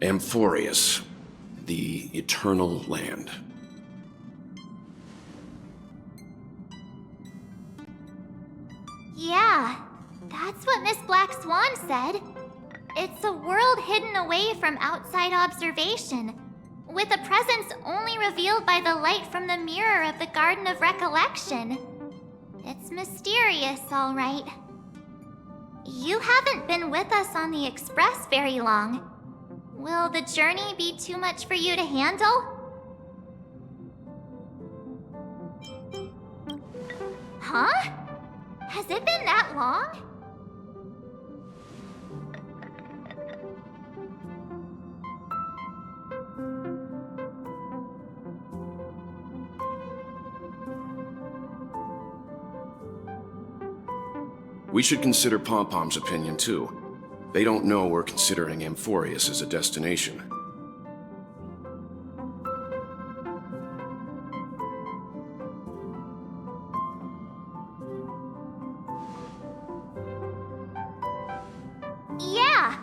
Amphorius, the Eternal Land. Yeah, that's what Miss Black Swan said. It's a world hidden away from outside observation, with a presence only revealed by the light from the mirror of the Garden of Recollection. It's mysterious, all right. You haven't been with us on the Express very long. Will the journey be too much for you to handle? Huh? Has it been that long? We should consider Pom-Pom's opinion, too. They don't know we're considering Amphorius as a destination. Yeah!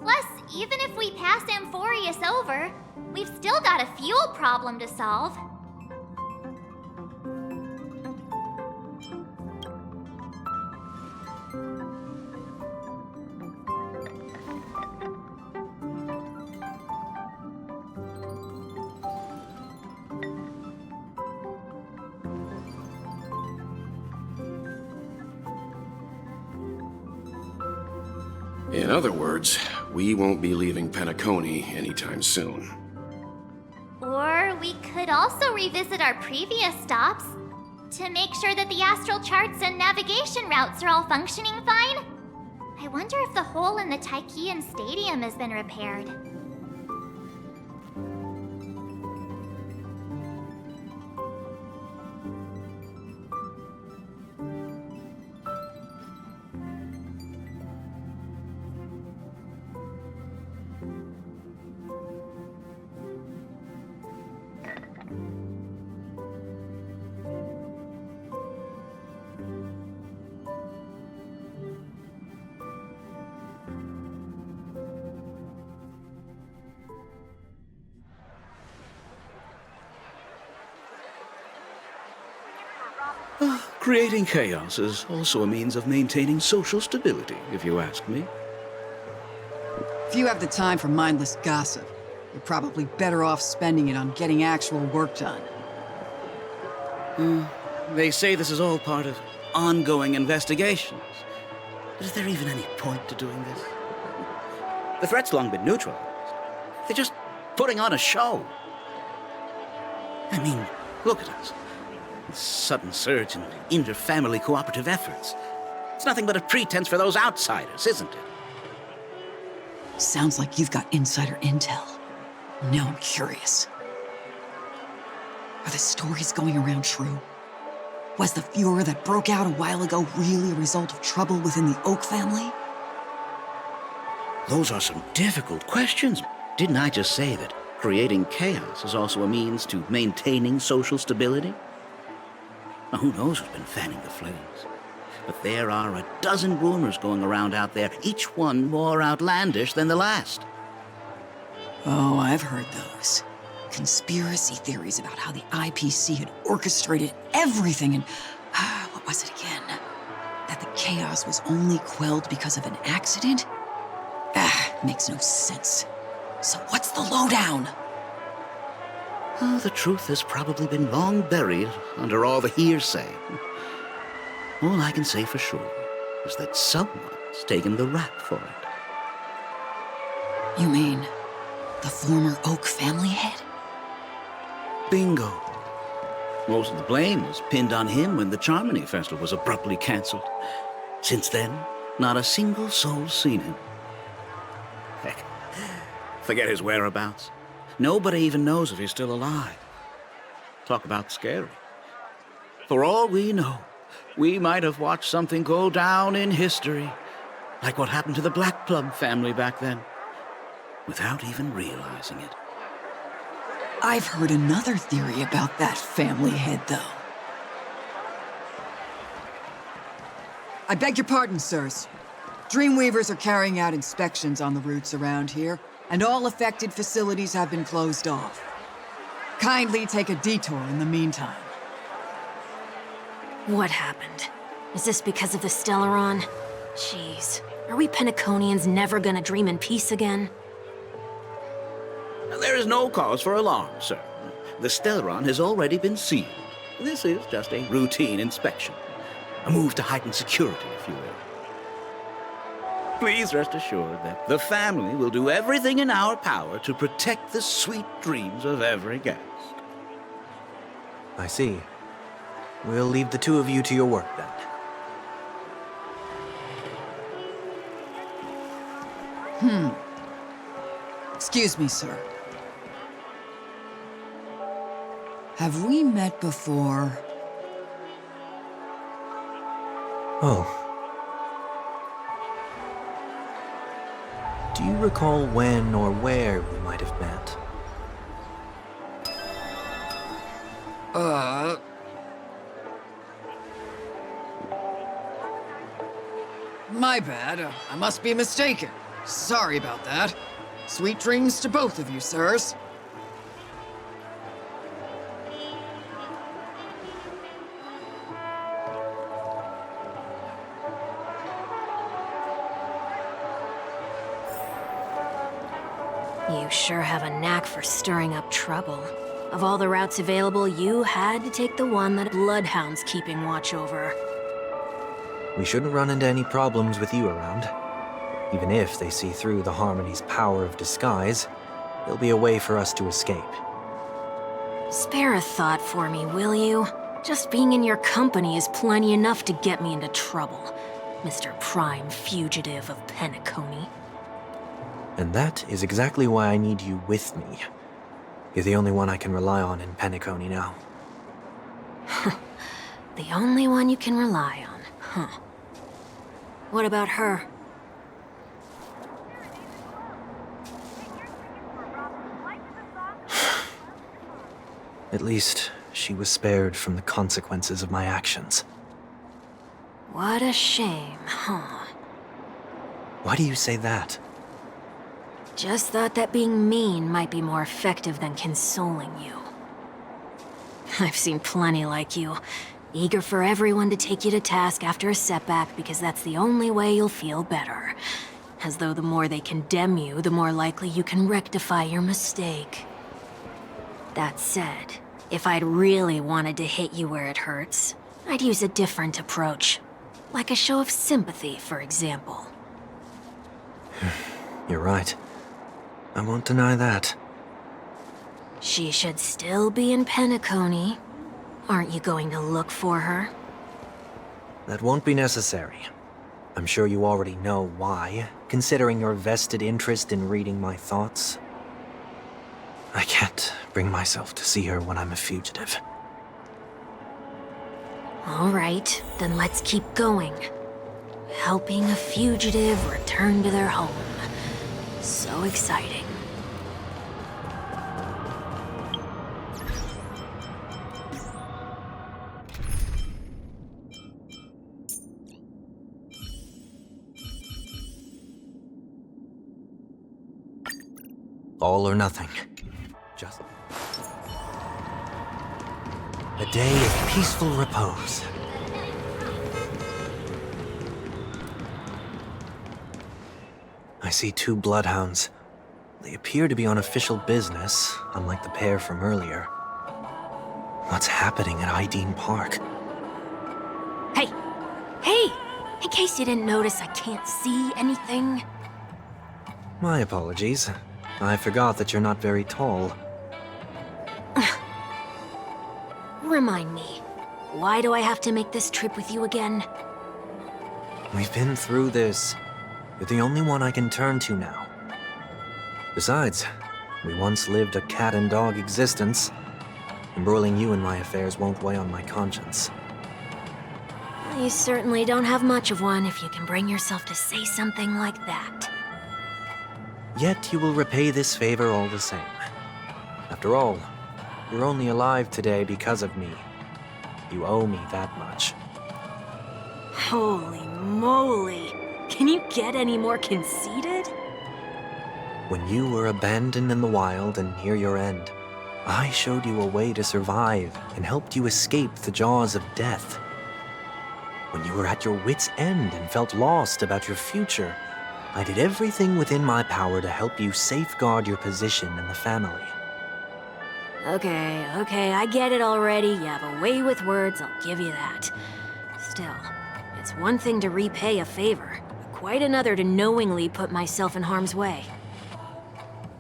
Plus, even if we pass Amphorius over, we've still got a fuel problem to solve. In other words, we won't be leaving Penacony anytime soon. Or we could also revisit our previous stops to make sure that the astral charts and navigation routes are all functioning fine. I wonder if the hole in the Tychean Stadium has been repaired. Creating chaos is also a means of maintaining social stability, if you ask me. If you have the time for mindless gossip, you're probably better off spending it on getting actual work done. They say this is all part of ongoing investigations. But is there even any point to doing this? The threat's long been neutralized. They're just putting on a show. I mean, look at us. This sudden surge in inter-family cooperative efforts. It's nothing but a pretense for those outsiders, isn't it? Sounds like you've got insider intel. Now I'm curious. Are the stories going around true? Was the furor that broke out a while ago really a result of trouble within the Oak family? Those are some difficult questions. Didn't I just say that creating chaos is also a means to maintaining social stability? Now, who knows who's been fanning the flames? But there are a dozen rumors going around out there, each one more outlandish than the last. Oh, I've heard those. Conspiracy theories about how the IPC had orchestrated everything and... what was it again? That the chaos was only quelled because of an accident? Makes no sense. So what's the lowdown? Oh, the truth has probably been long buried under all the hearsay. All I can say for sure is that someone's taken the rap for it. You mean the former Oak family head? Bingo. Most of the blame was pinned on him when the Charmony Festival was abruptly cancelled. Since then, not a single soul's seen him. Heck, forget his whereabouts. Nobody even knows if he's still alive. Talk about scary. For all we know, we might have watched something go down in history, like what happened to the Black Plum family back then, without even realizing it. I've heard another theory about that family head, though. I beg your pardon, sirs. Dreamweavers are carrying out inspections on the routes around here, and all affected facilities have been closed off. Kindly take a detour in the meantime. What happened? Is this because of the Stellaron? Jeez, are we Penaconians never gonna dream in peace again? There is no cause for alarm, sir. The Stellaron has already been sealed. This is just a routine inspection. A move to heighten security, if you will. Please rest assured that the family will do everything in our power to protect the sweet dreams of every guest. I see. We'll leave the two of you to your work then. Excuse me, sir. Have we met before? Oh. Do you recall when or where we might have met? My bad. I must be mistaken. Sorry about that. Sweet dreams to both of you, sirs. You sure have a knack for stirring up trouble. Of all the routes available, you had to take the one that Bloodhound's keeping watch over. We shouldn't run into any problems with you around. Even if they see through the Harmony's power of disguise, there'll be a way for us to escape. Spare a thought for me, will you? Just being in your company is plenty enough to get me into trouble, Mr. Prime Fugitive of Penacony. And that is exactly why I need you with me. You're the only one I can rely on in Penacony now. The only one you can rely on, huh? What about her? At least, she was spared from the consequences of my actions. What a shame, huh? Why do you say that? Just thought that being mean might be more effective than consoling you. I've seen plenty like you, eager for everyone to take you to task after a setback because that's the only way you'll feel better. As though the more they condemn you, the more likely you can rectify your mistake. That said, if I'd really wanted to hit you where it hurts, I'd use a different approach. Like a show of sympathy, for example. You're right. I won't deny that. She should still be in Penacony. Aren't you going to look for her? That won't be necessary. I'm sure you already know why, considering your vested interest in reading my thoughts. I can't bring myself to see her when I'm a fugitive. All right, then let's keep going. Helping a fugitive return to their home. So exciting. All or nothing. Just a day of peaceful repose. I see two bloodhounds. They appear to be on official business, unlike the pair from earlier. What's happening at Ideen Park? Hey! Hey! In case you didn't notice, I can't see anything. My apologies. I forgot that you're not very tall. Remind me, why do I have to make this trip with you again? We've been through this. You're the only one I can turn to now. Besides, we once lived a cat-and-dog existence. Embroiling you in my affairs won't weigh on my conscience. You certainly don't have much of one if you can bring yourself to say something like that. Yet you will repay this favor all the same. After all, you're only alive today because of me. You owe me that much. Holy moly! Can you get any more conceited? When you were abandoned in the wild and near your end, I showed you a way to survive and helped you escape the jaws of death. When you were at your wit's end and felt lost about your future, I did everything within my power to help you safeguard your position in the family. Okay, I get it already. You have a way with words, I'll give you that. Still, it's one thing to repay a favor, but quite another to knowingly put myself in harm's way.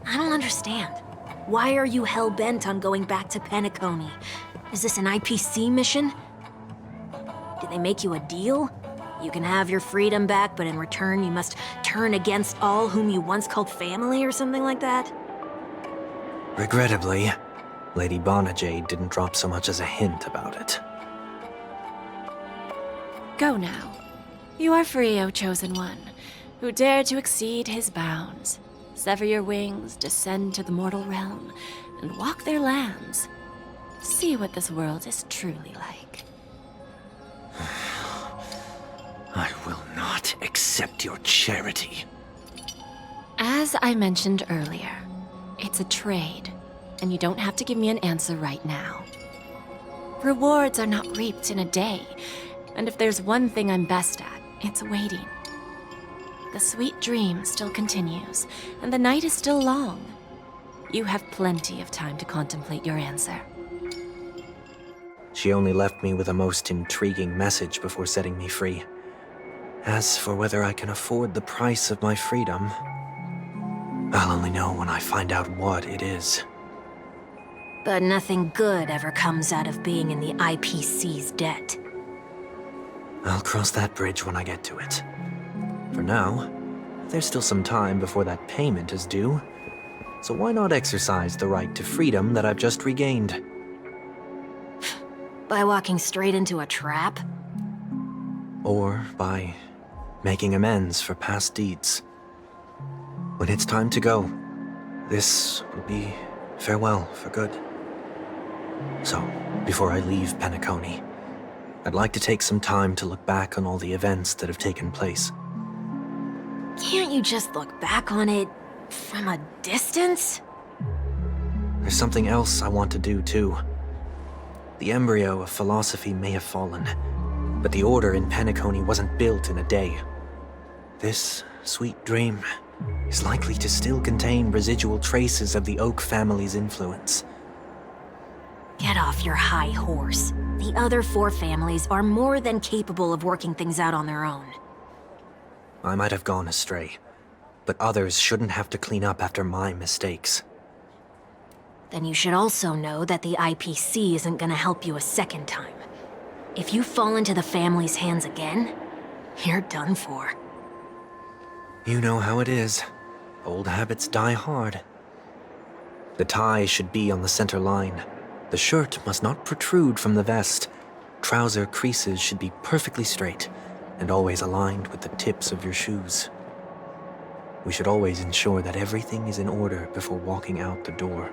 I don't understand. Why are you hell-bent on going back to Penacony? Is this an IPC mission? Did they make you a deal? You can have your freedom back, but in return you must turn against all whom you once called family or something like that? Regrettably, Lady Bonajade didn't drop so much as a hint about it. Go now. You are free, O Chosen One, who dare to exceed his bounds. Sever your wings, descend to the mortal realm, and walk their lands. See what this world is truly like. I will not accept your charity. As I mentioned earlier, it's a trade, and you don't have to give me an answer right now. Rewards are not reaped in a day, and if there's one thing I'm best at, it's waiting. The sweet dream still continues, and the night is still long. You have plenty of time to contemplate your answer. She only left me with a most intriguing message before setting me free. As for whether I can afford the price of my freedom, I'll only know when I find out what it is. But nothing good ever comes out of being in the IPC's debt. I'll cross that bridge when I get to it. For now, there's still some time before that payment is due, so why not exercise the right to freedom that I've just regained? By walking straight into a trap? Or by making amends for past deeds. When it's time to go, this will be farewell for good. So, before I leave Penacony, I'd like to take some time to look back on all the events that have taken place. Can't you just look back on it from a distance? There's something else I want to do, too. The embryo of philosophy may have fallen, but the order in Penacony wasn't built in a day. This sweet dream is likely to still contain residual traces of the Oak family's influence. Get off your high horse. The other 4 families are more than capable of working things out on their own. I might have gone astray, but others shouldn't have to clean up after my mistakes. Then you should also know that the IPC isn't gonna help you a second time. If you fall into the family's hands again, you're done for. You know how it is. Old habits die hard. The tie should be on the center line. The shirt must not protrude from the vest. Trouser creases should be perfectly straight, and always aligned with the tips of your shoes. We should always ensure that everything is in order before walking out the door.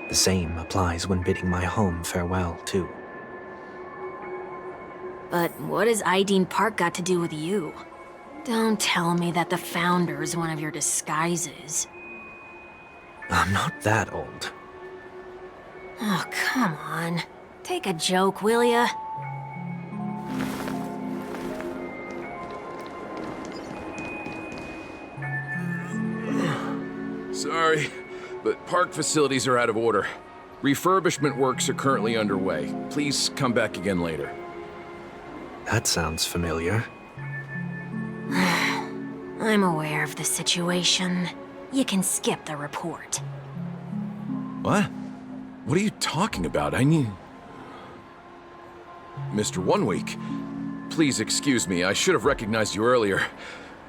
The same applies when bidding my home farewell, too. But what has Ideen Park got to do with you? Don't tell me that the Founder's one of your disguises. I'm not that old. Oh, come on. Take a joke, will ya? Sorry, but park facilities are out of order. Refurbishment works are currently underway. Please come back again later. That sounds familiar. I'm aware of the situation. You can skip the report. What? What are you talking about? I need... Mr. One Week, please excuse me. I should have recognized you earlier.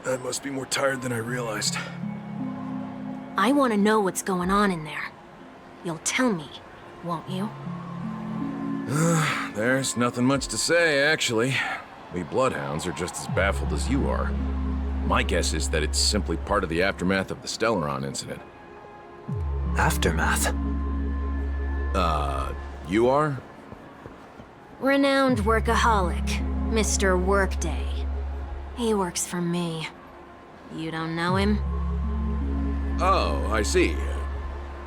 I must be more tired than I realized. I want to know what's going on in there. You'll tell me, won't you? There's nothing much to say, actually. We Bloodhounds are just as baffled as you are. My guess is that it's simply part of the aftermath of the Stellaron incident. Aftermath? You are? Renowned workaholic, Mr. Workday. He works for me. You don't know him? Oh, I see.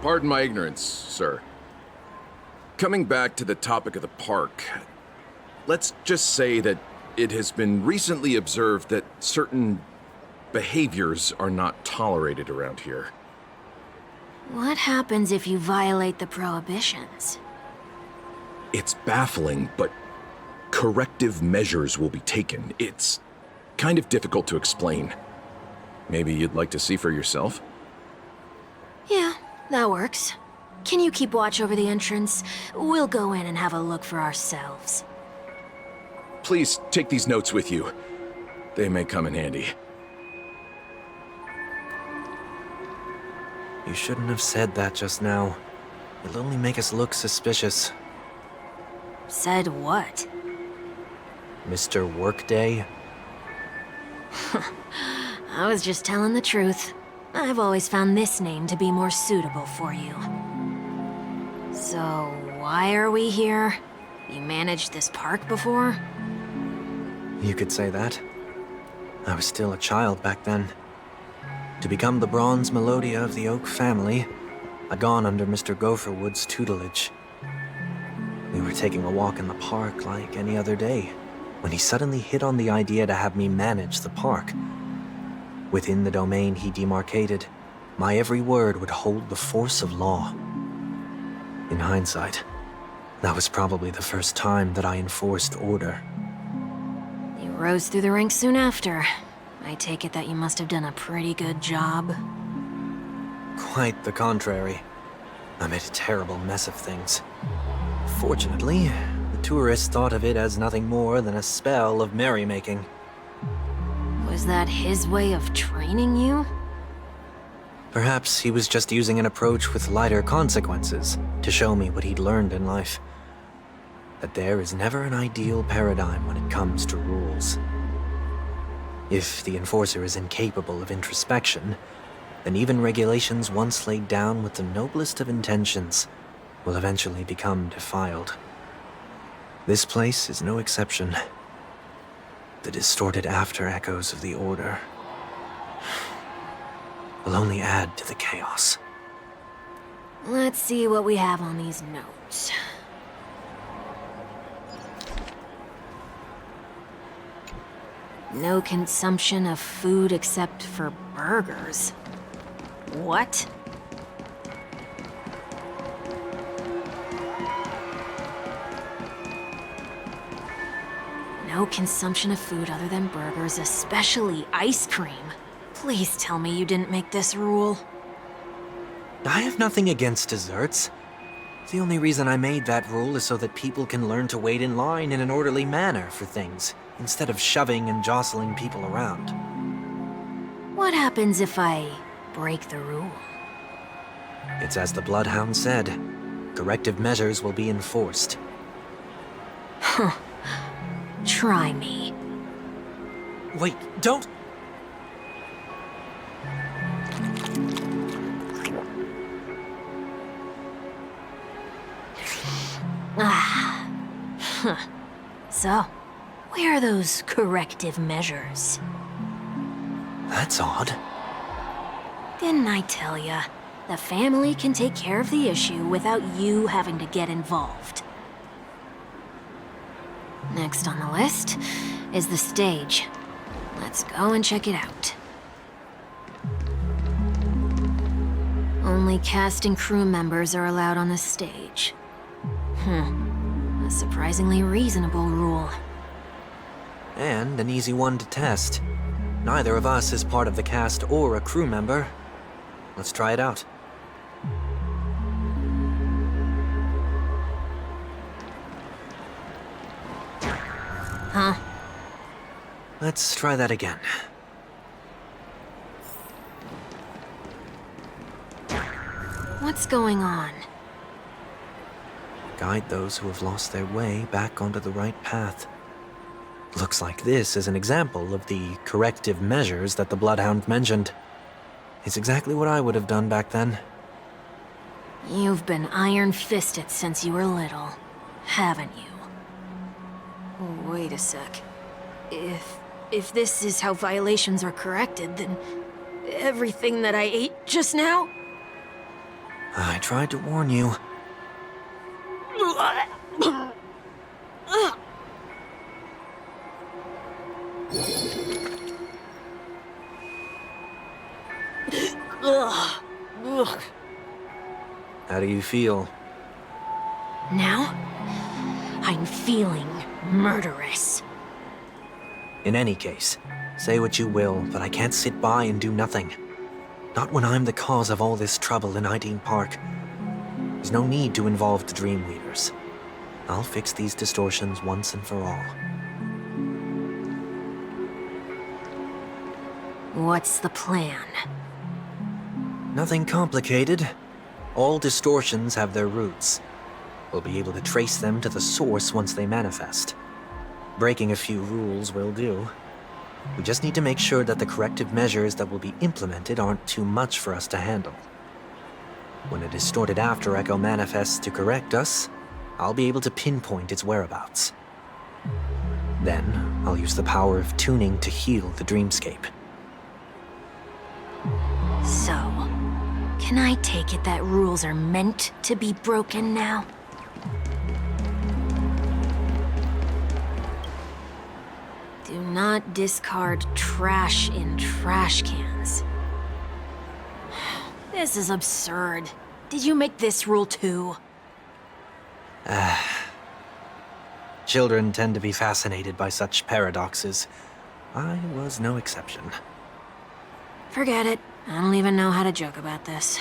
Pardon my ignorance, sir. Coming back to the topic of the park, let's just say that it has been recently observed that certain behaviors are not tolerated around here. What happens if you violate the prohibitions? It's baffling, but corrective measures will be taken. It's kind of difficult to explain. Maybe you'd like to see for yourself? Yeah, that works. Can you keep watch over the entrance? We'll go in and have a look for ourselves. Please take these notes with you. They may come in handy. You shouldn't have said that just now. It'll only make us look suspicious. Said what? Mr. Workday? I was just telling the truth. I've always found this name to be more suitable for you. So, why are we here? You managed this park before? You could say that. I was still a child back then. To become the bronze Melodia of the Oak family, I'd gone under Mr. Gopherwood's tutelage. We were taking a walk in the park like any other day, when he suddenly hit on the idea to have me manage the park. Within the domain he demarcated, my every word would hold the force of law. In hindsight, that was probably the first time that I enforced order. You rose through the ranks soon after. I take it that you must have done a pretty good job. Quite the contrary. I made a terrible mess of things. Fortunately, the tourists thought of it as nothing more than a spell of merrymaking. Was that his way of training you? Perhaps he was just using an approach with lighter consequences to show me what he'd learned in life. That there is never an ideal paradigm when it comes to rules. If the enforcer is incapable of introspection, then even regulations once laid down with the noblest of intentions will eventually become defiled. This place is no exception. The distorted after-echoes of the Order will only add to the chaos. Let's see what we have on these notes. No consumption of food except for burgers. What? No consumption of food other than burgers, especially ice cream. Please tell me you didn't make this rule. I have nothing against desserts. The only reason I made that rule is so that people can learn to wait in line in an orderly manner for things, instead of shoving and jostling people around. What happens if I break the rule? It's as the Bloodhound said. Corrective measures will be enforced. Huh. Try me. Wait, don't... Ah. Huh. So, where are those corrective measures? That's odd. Didn't I tell ya? The family can take care of the issue without you having to get involved. Next on the list is the stage. Let's go and check it out. Only cast and crew members are allowed on the stage. A surprisingly reasonable rule. And an easy one to test. Neither of us is part of the cast or a crew member. Let's try it out. Huh? Let's try that again. What's going on? Guide those who have lost their way back onto the right path. Looks like this is an example of the corrective measures that the Bloodhound mentioned. It's exactly what I would have done back then. You've been iron-fisted since you were little, haven't you? Wait a sec. If this is how violations are corrected, then everything that I ate just now? I tried to warn you. How do you feel? Now, I'm feeling murderous. In any case, say what you will, but I can't sit by and do nothing. Not when I'm the cause of all this trouble in Ideen Park. There's no need to involve the Dream Weavers. I'll fix these distortions once and for all. What's the plan? Nothing complicated. All distortions have their roots. We'll be able to trace them to the source once they manifest. Breaking a few rules will do. We just need to make sure that the corrective measures that will be implemented aren't too much for us to handle. When a distorted after echo manifests to correct us, I'll be able to pinpoint its whereabouts. Then, I'll use the power of tuning to heal the dreamscape. So, can I take it that rules are meant to be broken now? Do not discard trash in trash cans. This is absurd. Did you make this rule too? Children tend to be fascinated by such paradoxes. I was no exception. Forget it. I don't even know how to joke about this.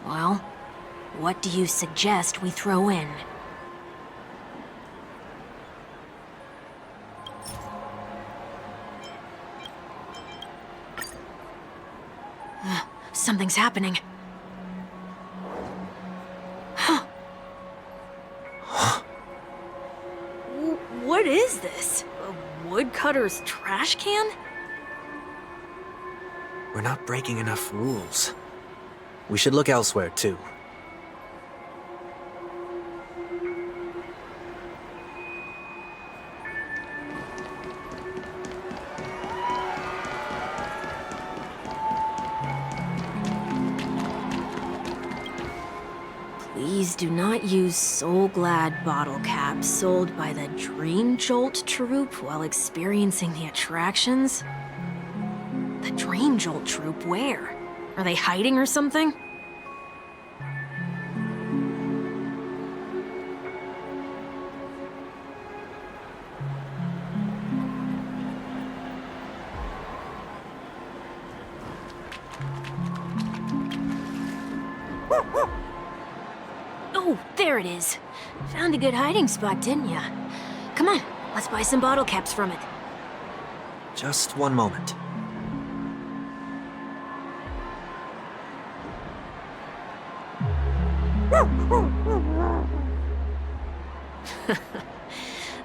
Well, what do you suggest we throw in? Something's happening. What is this? A woodcutter's trash can? We're not breaking enough rules. We should look elsewhere, too. Please do not use Soul Glad bottle caps sold by the Dream Jolt troupe while experiencing the attractions. The Dream Jolt troupe, where? Are they hiding or something? Oh, there it is. Found a good hiding spot, didn't ya? Come on, let's buy some bottle caps from it. Just one moment.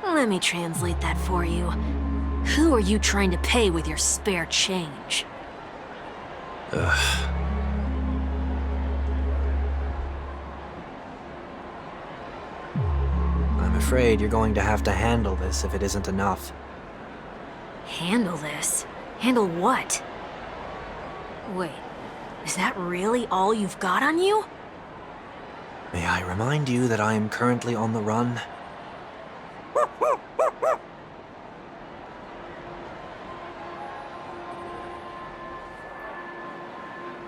Let me translate that for you. Who are you trying to pay with your spare change? I'm afraid you're going to have to handle this if it isn't enough. Handle this? Handle what? Wait, is that really all you've got on you? May I remind you that I am currently on the run?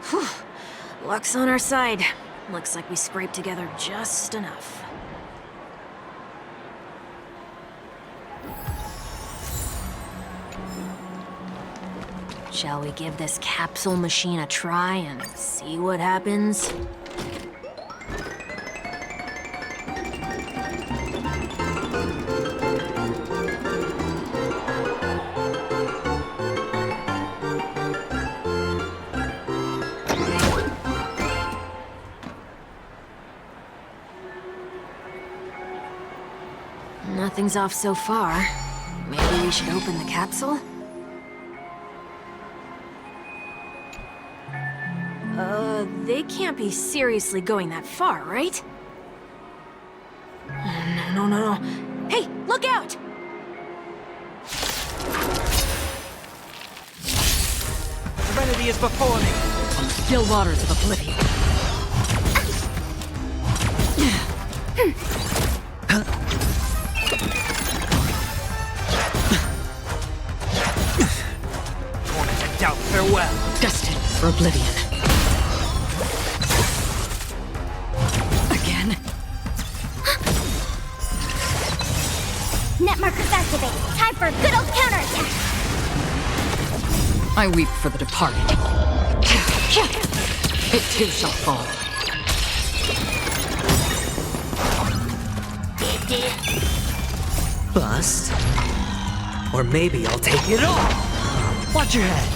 Whew. Luck's on our side. Looks like we scraped together just enough. Shall we give this capsule machine a try and see what happens? Nothing's off so far. Maybe we should open the capsule? They can't be seriously going that far, right? No. Hey, look out! Preventative Serenity is before me. On the still waters of oblivion. Tormented doubt, farewell. Destined for oblivion. Again? Net markers activate. Time for a good old counterattack. I weep for the departed. It too shall fall. Bust. Or maybe I'll take it all. Watch your head.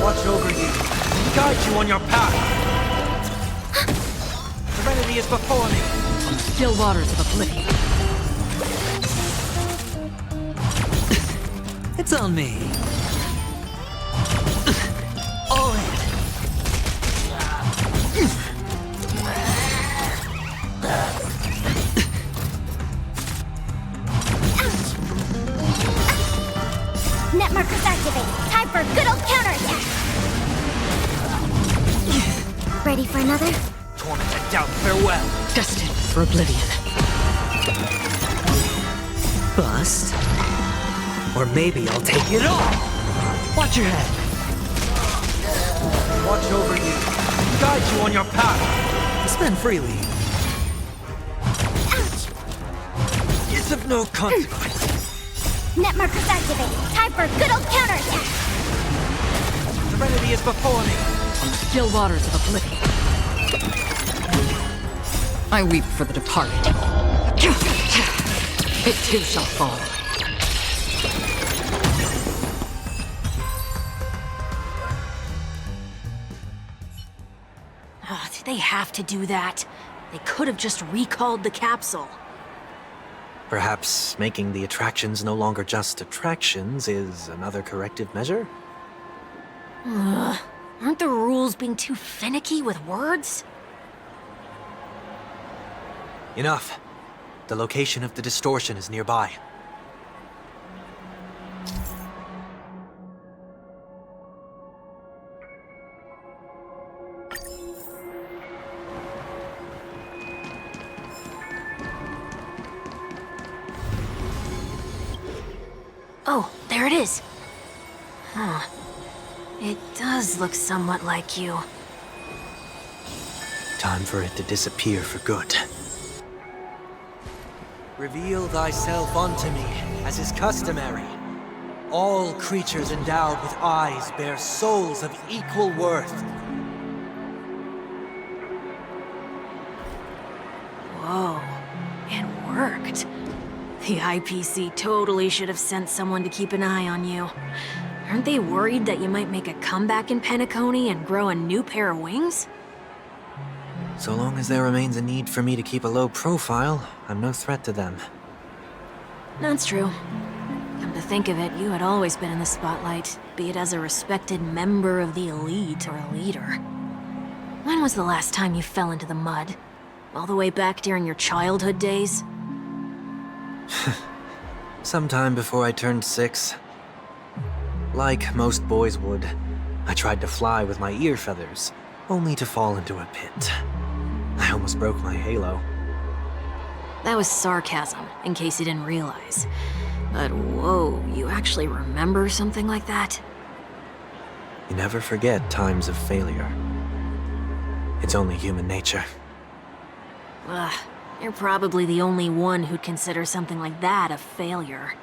Watch over you. Guide you on your path. Serenity is before me. On the still waters of oblivion. It's on me. All in. Net markers activate. Time for a good old counterattack. Ready for another? Tormented doubt, farewell. Destined for oblivion. Bust. Or maybe I'll take it all. Watch your head. Watch over you. Guide you on your path. Spend freely. It's of no consequence. Net markers activate. Time for a good old counterattack. Serenity is before me. On the still waters of oblivion. I weep for the departed. It too shall fall. Oh, did they have to do that? They could have just recalled the capsule. Perhaps making the attractions no longer just attractions is another corrective measure? Aren't the rules being too finicky with words? Enough. The location of the distortion is nearby. Oh, there it is. Huh. It does look somewhat like you. Time for it to disappear for good. Reveal thyself unto me, as is customary. All creatures endowed with eyes bear souls of equal worth. Whoa, it worked. The IPC totally should have sent someone to keep an eye on you. Aren't they worried that you might make a comeback in Penacony and grow a new pair of wings? So long as there remains a need for me to keep a low profile, I'm no threat to them. That's true. Come to think of it, you had always been in the spotlight, be it as a respected member of the elite or a leader. When was the last time you fell into the mud? All the way back during your childhood days? Sometime before I turned 6. Like most boys would, I tried to fly with my ear feathers, only to fall into a pit. I almost broke my halo. That was sarcasm, in case you didn't realize. But whoa, you actually remember something like that? You never forget times of failure. It's only human nature. Ugh, you're probably the only one who'd consider something like that a failure.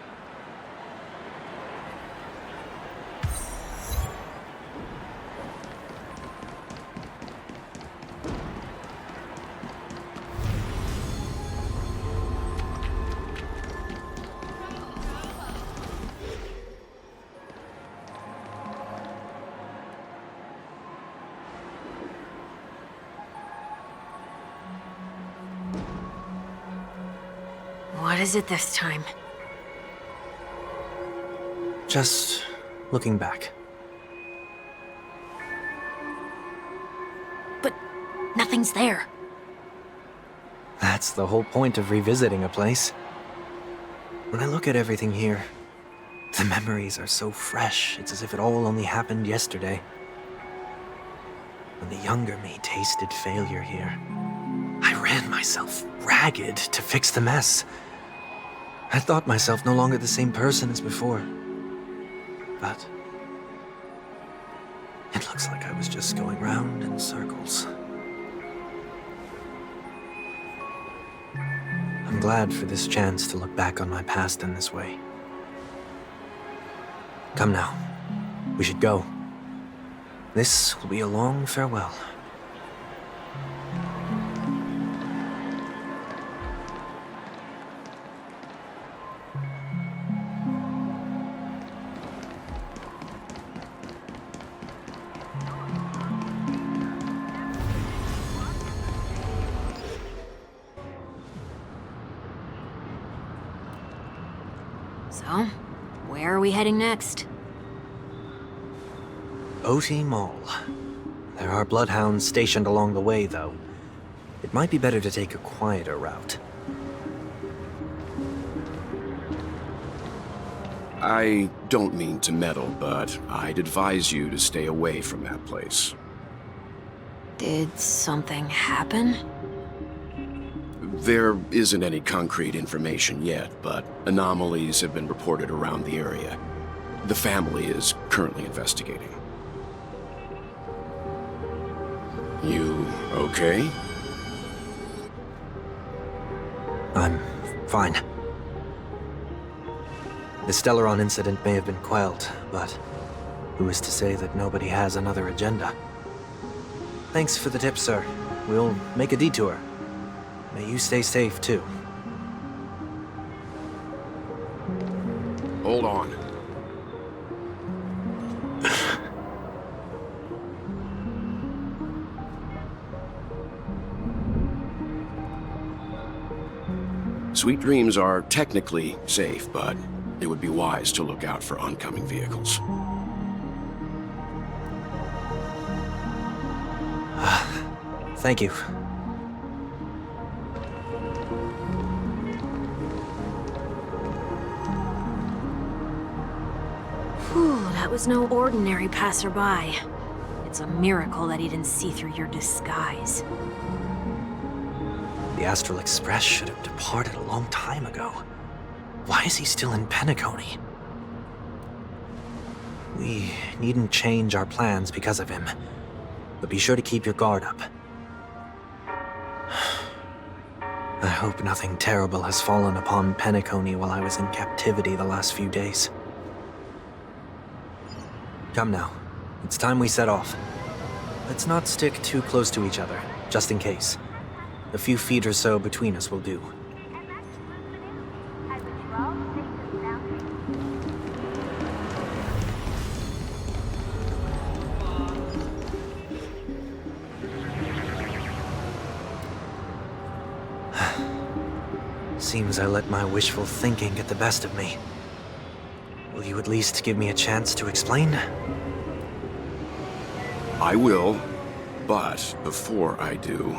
What is it this time? Just looking back. But nothing's there. That's the whole point of revisiting a place. When I look at everything here, The memories are so fresh, it's as if it all only happened yesterday. When the younger me tasted failure here, I ran myself ragged to fix the mess. I thought myself no longer the same person as before. But it looks like I was just going round in circles. I'm glad for this chance to look back on my past in this way. Come now, we should go. This will be a long farewell. So, where are we heading next? OT Mall. There are bloodhounds stationed along the way, though. It might be better to take a quieter route. I don't mean to meddle, but I'd advise you to stay away from that place. Did something happen? There isn't any concrete information yet, but anomalies have been reported around the area. The family is currently investigating. You okay? I'm fine. The Stellaron incident may have been quelled, but who is to say that nobody has another agenda? Thanks for the tip, sir. We'll make a detour. May you stay safe, too. Hold on. Sweet Dreams are technically safe, but it would be wise to look out for oncoming vehicles. Thank you. Whew, that was no ordinary passerby. It's a miracle that he didn't see through your disguise. The Astral Express should have departed a long time ago. Why is he still in Penacony? We needn't change our plans because of him, but be sure to keep your guard up. I hope nothing terrible has fallen upon Penacony while I was in captivity the last few days. Come now, it's time we set off. Let's not stick too close to each other, just in case. A few feet or so between us will do. Seems I let my wishful thinking get the best of me. Will you at least give me a chance to explain? I will, but before I do,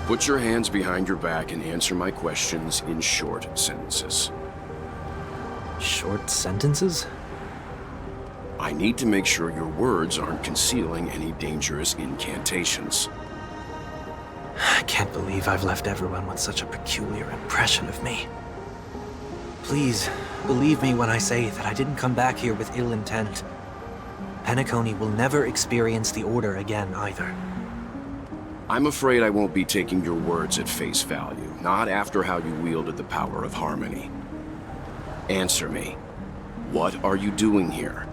put your hands behind your back and answer my questions in short sentences. Short sentences? I need to make sure your words aren't concealing any dangerous incantations. I can't believe I've left everyone with such a peculiar impression of me. Please, believe me when I say that I didn't come back here with ill intent. Penacony will never experience the Order again, either. I'm afraid I won't be taking your words at face value, not after how you wielded the power of harmony. Answer me. What are you doing here?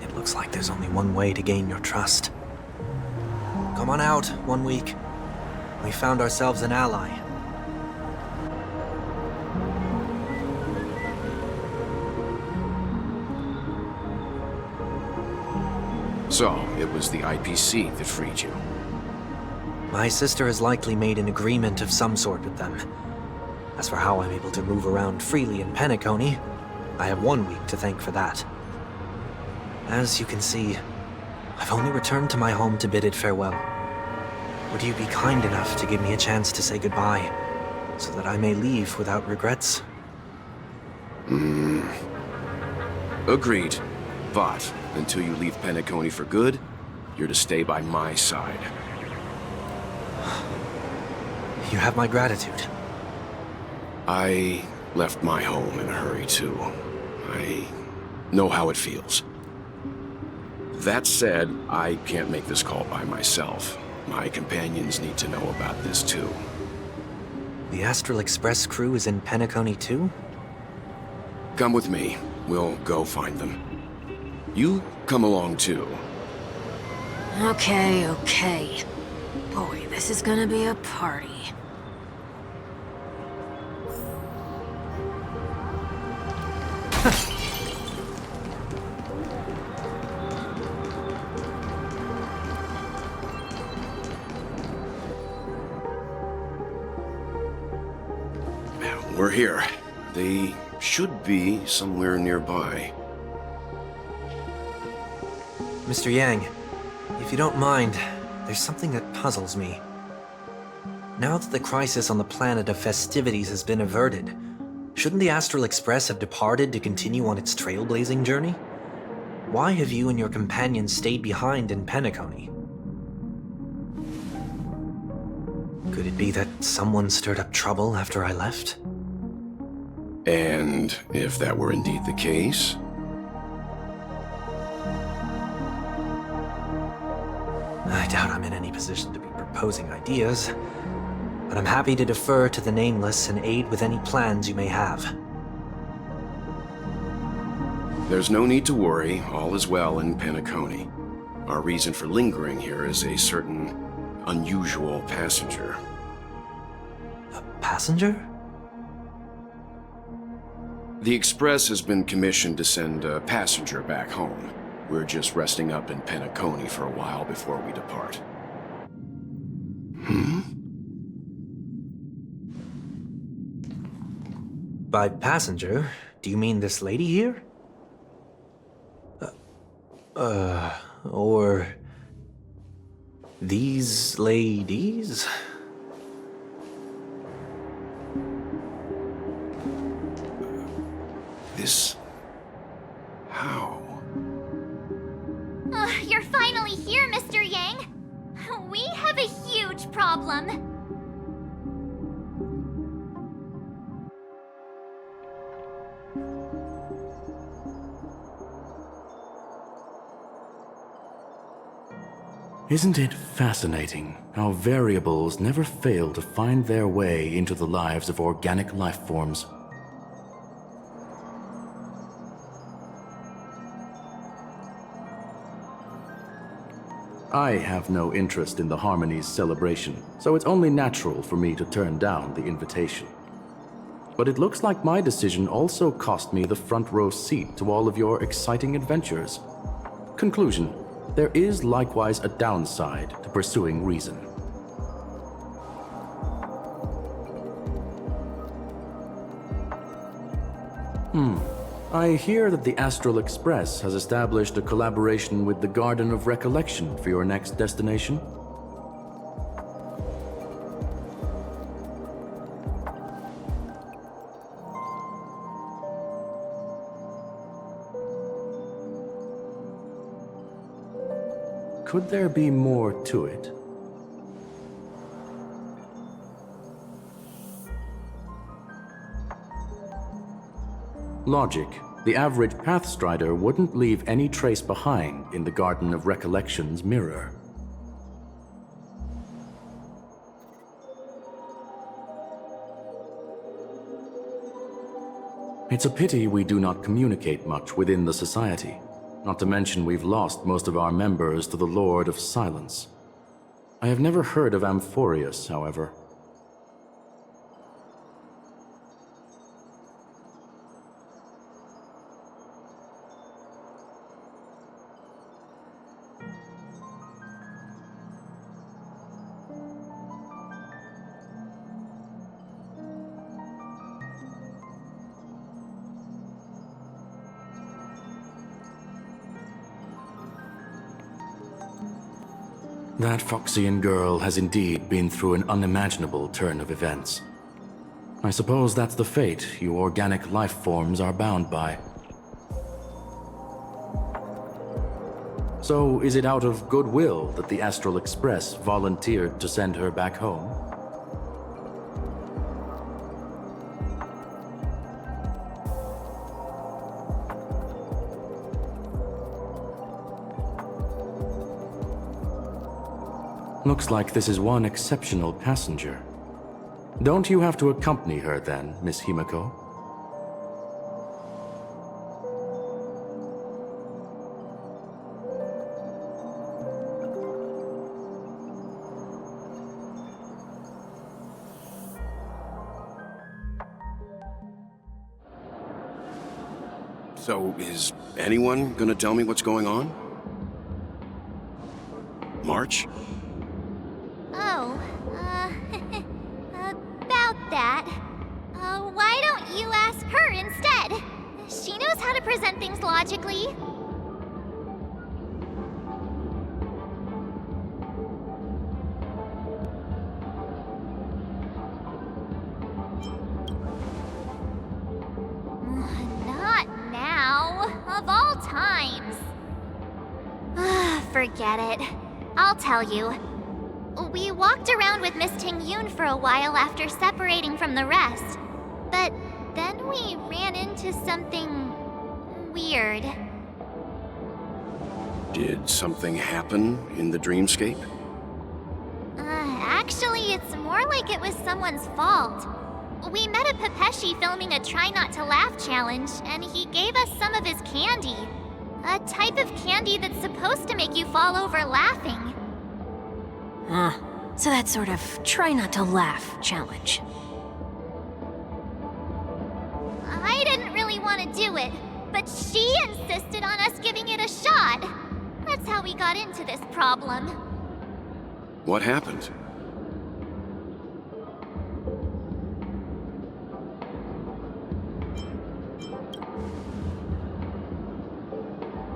It looks like there's only one way to gain your trust. Come on out, 1 week. We found ourselves an ally. So, it was the IPC that freed you. My sister has likely made an agreement of some sort with them. As for how I'm able to move around freely in Penacony, I have 1 week to thank for that. As you can see, I've only returned to my home to bid it farewell. Would you be kind enough to give me a chance to say goodbye? so that I may leave without regrets. Agreed. But until you leave Penacony for good, you're to stay by my side. You have my gratitude. I left my home in a hurry, too. I know how it feels. That said, I can't make this call by myself. My companions need to know about this, too. The Astral Express crew is in Penacony too? Come with me. We'll go find them. You come along, too. Okay, okay. Boy, this is gonna be a party. We're here. They should be somewhere nearby. Mr. Yang, if you don't mind, there's something that puzzles me. Now that the crisis on the planet of festivities has been averted, shouldn't the Astral Express have departed to continue on its trailblazing journey? Why have you and your companions stayed behind in Penacony? Could it be that someone stirred up trouble after I left? And if that were indeed the case, I doubt I'm in any position to be proposing ideas, but I'm happy to defer to the Nameless and aid with any plans you may have. there's no need to worry. All is well in Penacony. Our reason for lingering here is a certain unusual passenger. A passenger? The Express has been commissioned to send a passenger back home. We're just resting up in Penacony for a while before we depart. By passenger, do you mean this lady here? Or these ladies? This... how? You're finally here, Mr. Yang. We have a huge problem. Isn't it fascinating how variables never fail to find their way into the lives of organic life forms? I have no interest in the Harmony's celebration, so it's only natural for me to turn down the invitation. But it looks like my decision also cost me the front row seat to all of your exciting adventures. Conclusion: there is likewise a downside to pursuing reason. I hear that the Astral Express has established a collaboration with the Garden of Recollection for your next destination. Could there be more to it? Logic. The average Pathstrider wouldn't leave any trace behind in the Garden of Recollection's mirror. It's a pity we do not communicate much within the society. Not to mention we've lost most of our members to the Lord of Silence. I have never heard of Amphorius, however. That Foxian girl has indeed been through an unimaginable turn of events. I suppose that's the fate you organic life forms are bound by. So, is it out of goodwill that the Astral Express volunteered to send her back home? Looks like this is one exceptional passenger. Don't you have to accompany her then, Miss Himiko? So, is anyone gonna tell me what's going on? March? Oh, about that. Why don't you ask her instead? She knows how to present things logically. Not now. Of all times. Forget it. I'll tell you. We walked around with Miss Tingyun for a while after separating from the rest. But then we ran into something weird. Did something happen in the dreamscape? Actually, it's more like it was someone's fault. We met a Pepeshi filming a Try Not to Laugh challenge, and he gave us some of his candy. A type of candy that's supposed to make you fall over laughing. So that sort of try not to laugh challenge. I didn't really want to do it, but she insisted on us giving it a shot. That's how we got into this problem. What happened?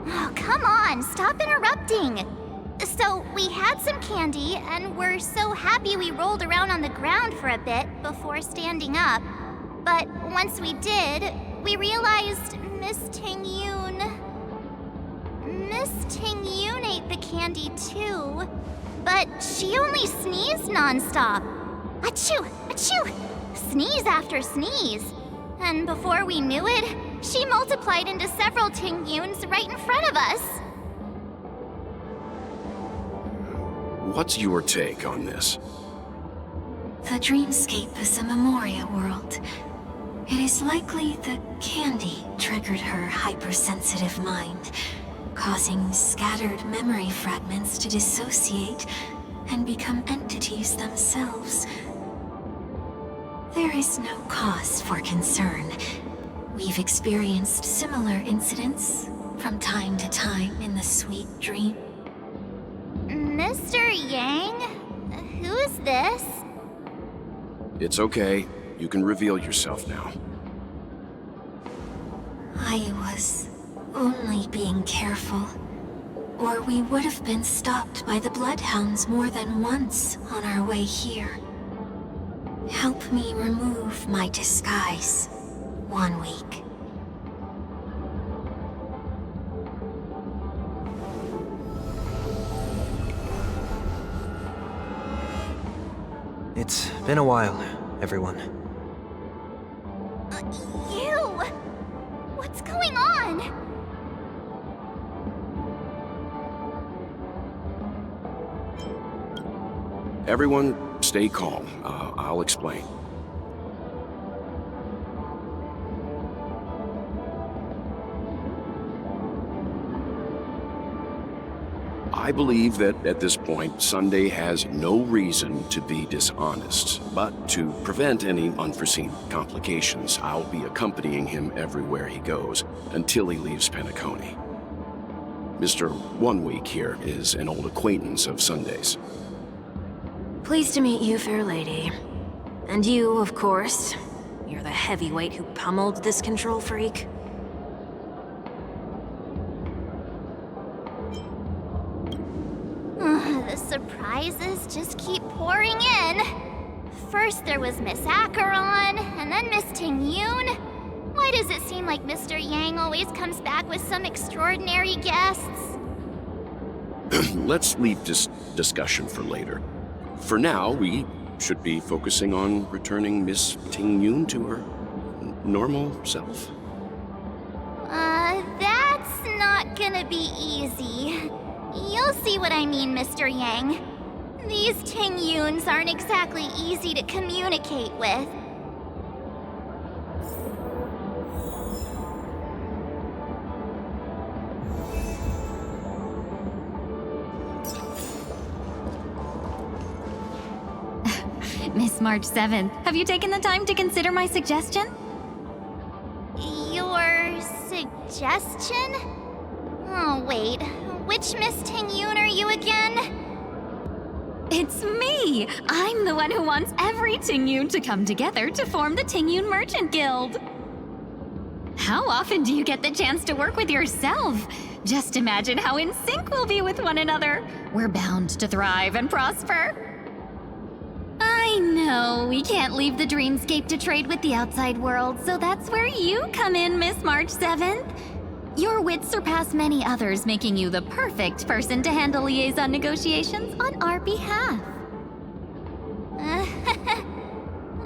Oh, come on, stop interrupting. So, we had some candy, and we're so happy we rolled around on the ground for a bit before standing up. But once we did, we realized Miss Tingyun ate the candy too. But she only sneezed nonstop. Achoo! Achoo! Sneeze after sneeze. And before we knew it, she multiplied into several Tingyuns right in front of us. What's your take on this? The dreamscape is a Memoria world. It is likely the candy triggered her hypersensitive mind, causing scattered memory fragments to dissociate and become entities themselves. There is no cause for concern. We've experienced similar incidents from time to time in the sweet dream. Mr. Yang? Who's this? It's okay. You can reveal yourself now. I was only being careful, or we would have been stopped by the Bloodhounds more than once on our way here. Help me remove my disguise. 1 week. It's been a while, everyone. You! What's going on? Everyone, stay calm. I'll explain. I believe that at this point, Sunday has no reason to be dishonest. But to prevent any unforeseen complications, I'll be accompanying him everywhere he goes until he leaves Penacony. Mr. 1 Week here is an old acquaintance of Sunday's. Pleased to meet you, fair lady. And you, of course. You're the heavyweight who pummeled this control freak. The surprises just keep pouring in. First there was Miss Acheron, and then Miss Tingyun. Why does it seem like Mr. Yang always comes back with some extraordinary guests? Let's leave this discussion for later. For now, we should be focusing on returning Miss Tingyun to her normal self. That's not gonna be easy. You'll see what I mean, Mr. Yang. These Tingyuns aren't exactly easy to communicate with. Miss March 7th, have you taken the time to consider my suggestion? Your suggestion? Oh, wait. Which Miss Tingyun are you again? It's me! I'm the one who wants every Tingyun to come together to form the Tingyun Merchant Guild. How often do you get the chance to work with yourself? Just imagine how in sync we'll be with one another. We're bound to thrive and prosper. I know, we can't leave the dreamscape to trade with the outside world, so that's where you come in, Miss March 7th. Your wits surpass many others, making you the perfect person to handle liaison negotiations on our behalf.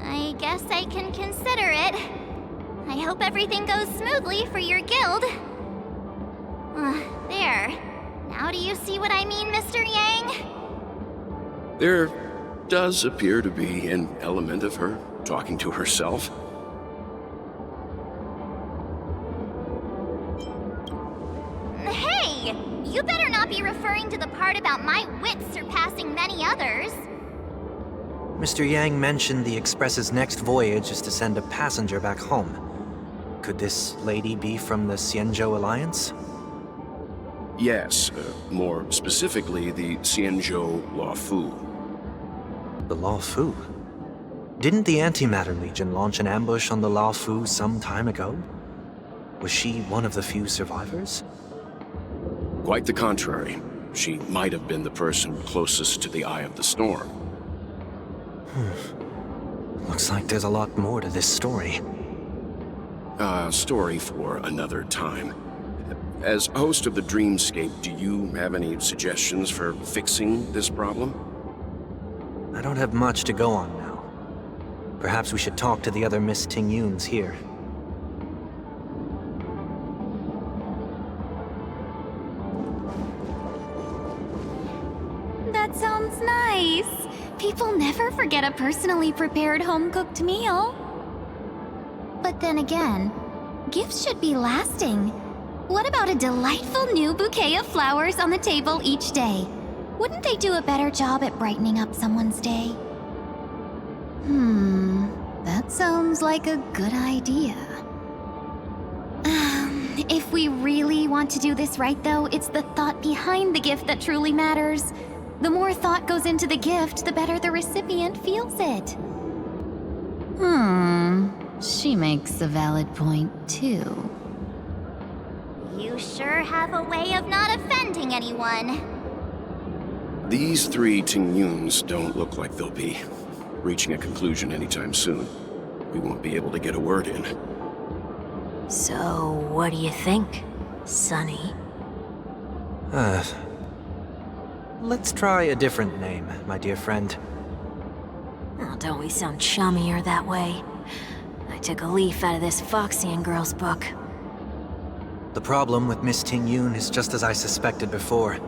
I guess I can consider it. I hope everything goes smoothly for your guild. There. Now do you see what I mean, Mr. Yang? There does appear to be an element of her talking to herself. Hey! You better not be referring to the part about my wits surpassing many others. Mr. Yang mentioned the Express's next voyage is to send a passenger back home. Could this lady be from the Xianzhou Alliance? Yes, more specifically, the Xianzhou Law Fu. The Law Fu? Didn't the Antimatter Legion launch an ambush on the Law Fu some time ago? Was she one of the few survivors? Quite the contrary. She might have been the person closest to the eye of the storm. Looks like there's a lot more to this story. Story for another time. As host of the Dreamscape, do you have any suggestions for fixing this problem? I don't have much to go on now. Perhaps we should talk to the other Miss Tingyuns here. That sounds nice. People never forget a personally prepared home-cooked meal. But then again, gifts should be lasting. What about a delightful new bouquet of flowers on the table each day? Wouldn't they do a better job at brightening up someone's day? That sounds like a good idea. If we really want to do this right, though, it's the thought behind the gift that truly matters. The more thought goes into the gift, the better the recipient feels it. She makes a valid point, too. You sure have a way of not offending anyone. These three Tingyuns don't look like they'll be reaching a conclusion anytime soon. We won't be able to get a word in. So, what do you think, Sonny? Let's try a different name, my dear friend. Oh, don't we sound chummier that way? I took a leaf out of this Foxian girl's book. The problem with Miss Tingyun is just as I suspected before.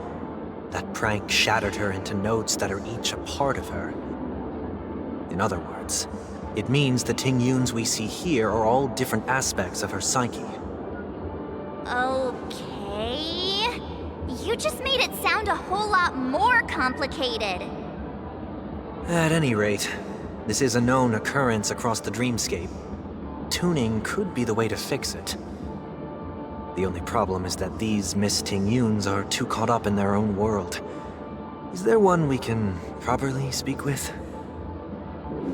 That prank shattered her into notes that are each a part of her. In other words, it means the Tingyuns we see here are all different aspects of her psyche. Okay. You just made it sound a whole lot more complicated. At any rate, this is a known occurrence across the dreamscape. Tuning could be the way to fix it. The only problem is that these Miss Tingyuns are too caught up in their own world. Is there one we can properly speak with?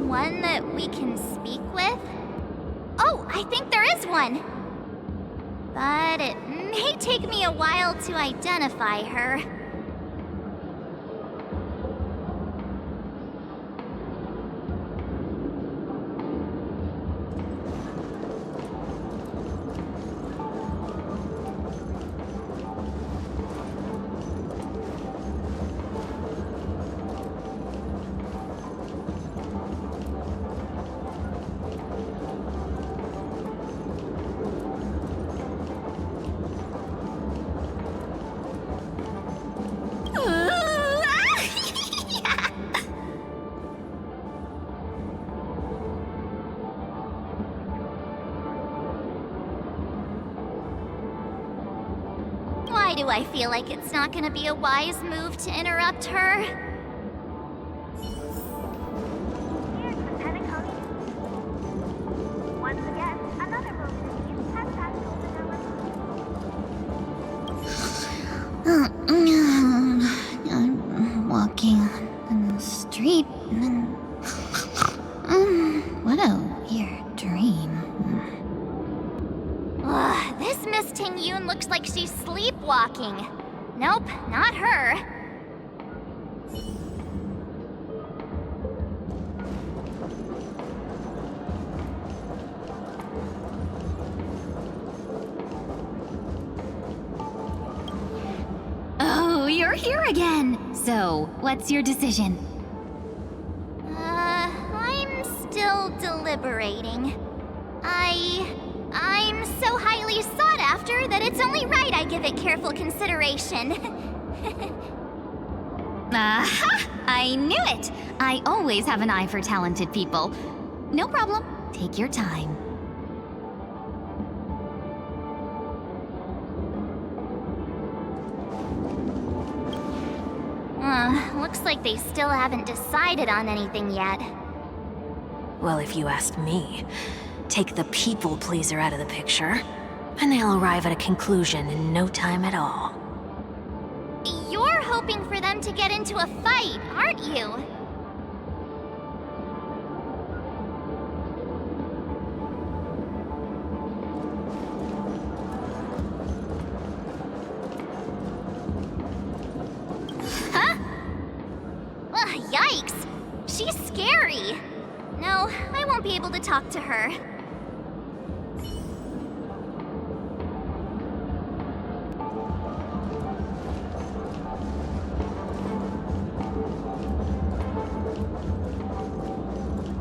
One that we can speak with? Oh, I think there is one. But it may take me a while to identify her. do I feel like it's not gonna be a wise move to interrupt her. Here's the Pentagon. Once again, another movement has passed over the I'm walking on the street and what a weird dream. This Miss Tingyun looks like she's sleepwalking. Nope, not her. Oh, you're here again. So, what's your decision? I'm still deliberating. I'm so highly sought after that it's only right I give it careful consideration. Aha! I knew it! I always have an eye for talented people. No problem. Take your time. Looks like they still haven't decided on anything yet. Well, if you ask me, take the people pleaser out of the picture, and they'll arrive at a conclusion in no time at all. You're hoping for them to get into a fight, aren't you? Huh? Ugh, yikes! She's scary! No, I won't be able to talk to her.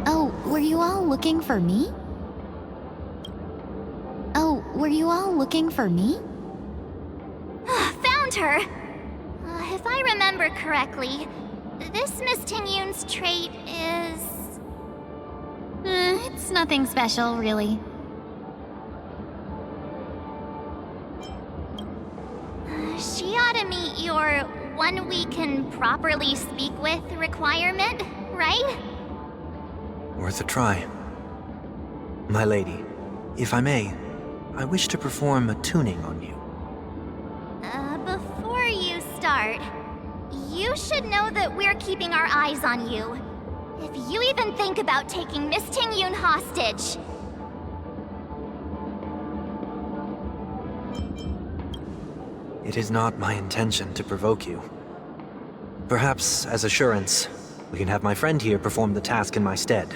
Oh, were you all looking for me? Oh, were you all looking for me? Found her! If I remember correctly, this Miss Tingyun's trait is... it's nothing special, really. She ought to meet your one we can properly speak with requirement, right? Worth a try. My lady, if I may, I wish to perform a tuning on you. Before you start, you should know that we're keeping our eyes on you. If you even think about taking Miss Tingyun hostage... It is not my intention to provoke you. Perhaps, as assurance, we can have my friend here perform the task in my stead.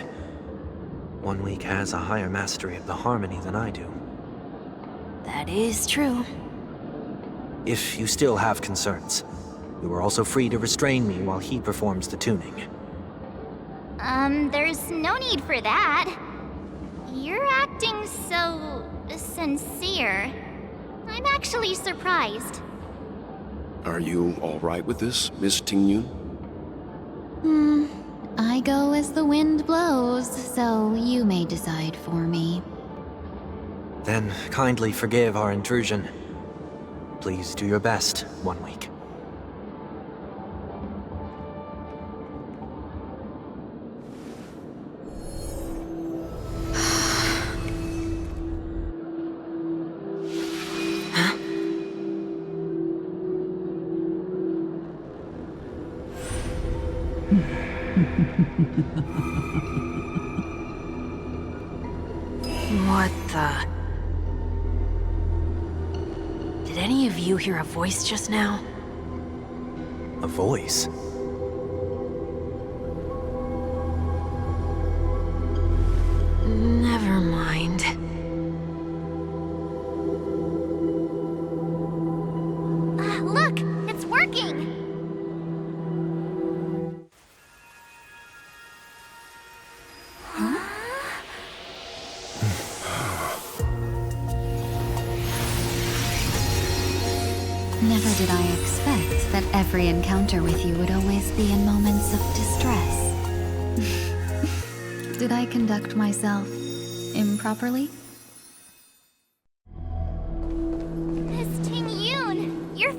1 week has a higher mastery of the harmony than I do. That is true. If you still have concerns, you are also free to restrain me while he performs the tuning. There's no need for that. You're acting so... sincere. I'm actually surprised. Are you all right with this, Miss Tingyun? I go as the wind blows, so you may decide for me. Then kindly forgive our intrusion. Please do your best, 1 week. What the... Did any of you hear a voice just now? A voice? Never mind. Look! It's working! Never did I expect that every encounter with you would always be in moments of distress. Did I conduct myself improperly? Miss Tingyun, you're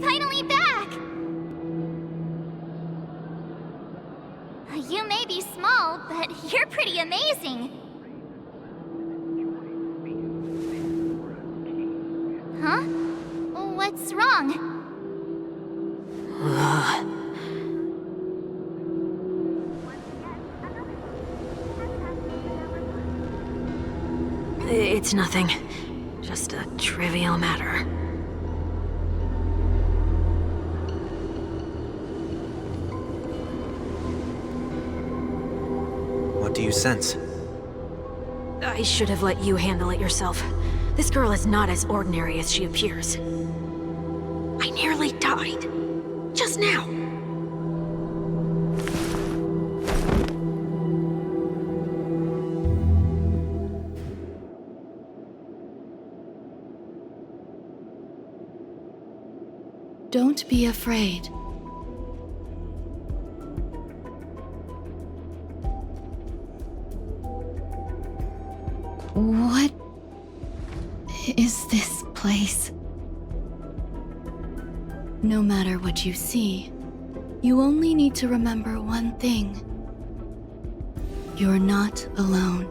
You may be small, but you're pretty amazing. Huh? What's wrong? It's nothing. Just a trivial matter. What do you sense? I should have let you handle it yourself. This girl is not as ordinary as she appears. I nearly died. Just now. Don't be afraid. What is this place? No matter what you see, you only need to remember one thing. You're not alone.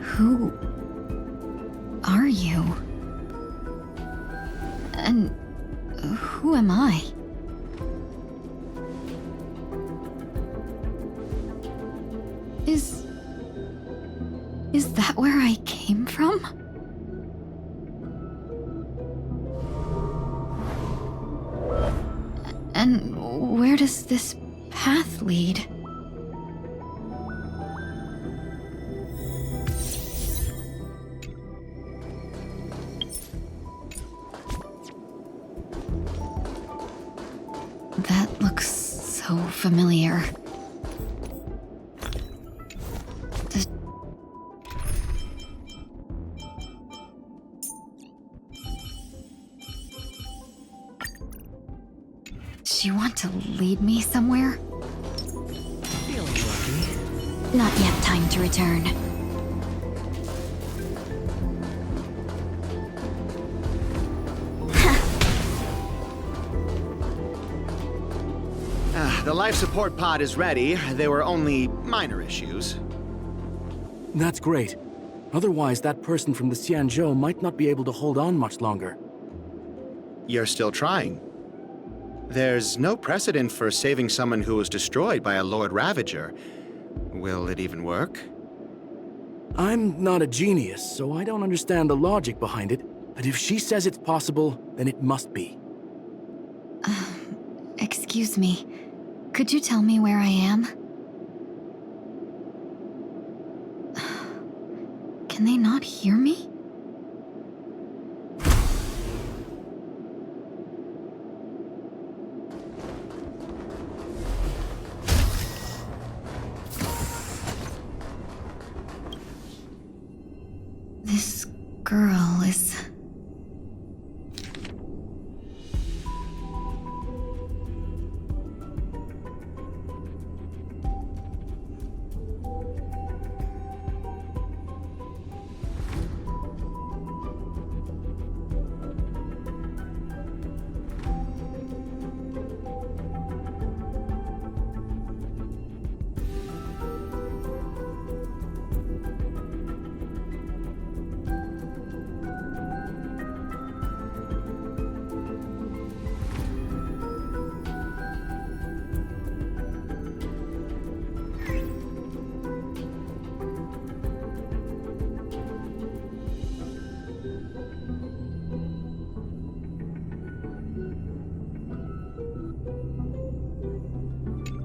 Who are you? And who am I? Is that where I came from? And where does this path lead? That looks so familiar. Do you want to lead me somewhere? Feeling lucky. Not yet time to return. The life support pod is ready. There were only minor issues. That's great. Otherwise, that person from the Xianzhou might not be able to hold on much longer. You're still trying. There's no precedent for saving someone who was destroyed by a Lord Ravager. Will it even work? I'm not a genius, so I don't understand the logic behind it. But if she says it's possible, then it must be. Excuse me. Could you tell me where I am? Can they not hear me? This girl is...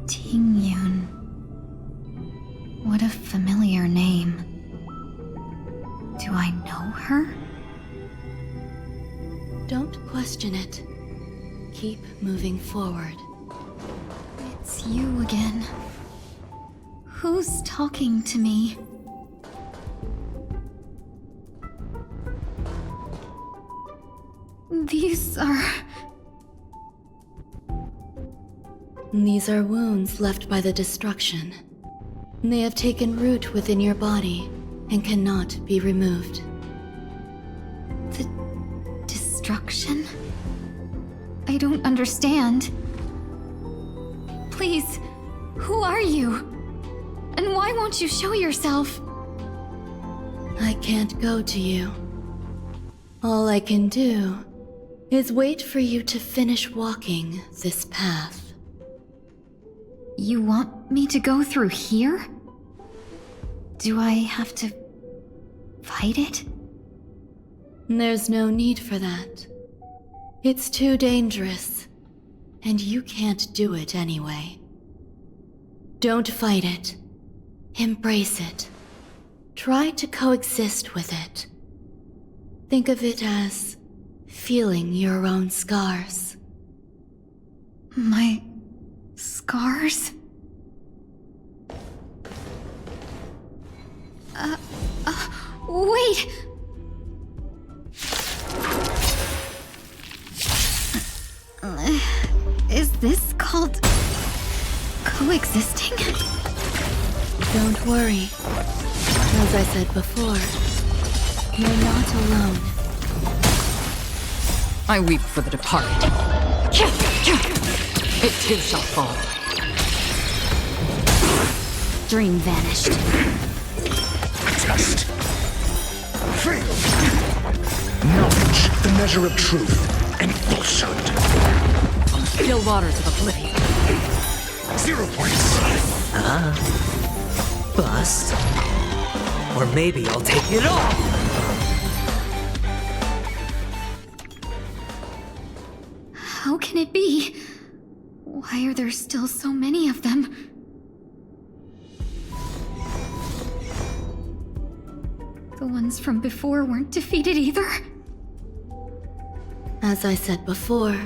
Tingyun. What a familiar name. Do I know her? Don't question it. Keep moving forward. It's you again. Who's talking to me? These are wounds left by the destruction. They have taken root within your body and cannot be removed. The destruction? I don't understand. Please, who are you? And why won't you show yourself? I can't go to you. All I can do is wait for you to finish walking this path. You want me to go through here? Do I have to fight it? There's no need for that. It's too dangerous, and you can't do it anyway. Don't fight it. Embrace it. Try to coexist with it. Think of it as feeling your own scars. My scars? Wait! Is this called coexisting? Don't worry. As I said before, you're not alone. I weep for the departed. It too shall fall. Dream vanished. Test. Fail. Knowledge, the measure of truth and falsehood. Still waters of oblivion. 0 points. Bust. Or maybe I'll take it all! How can it be? Why are there still so many of them? The ones from before weren't defeated either? As I said before,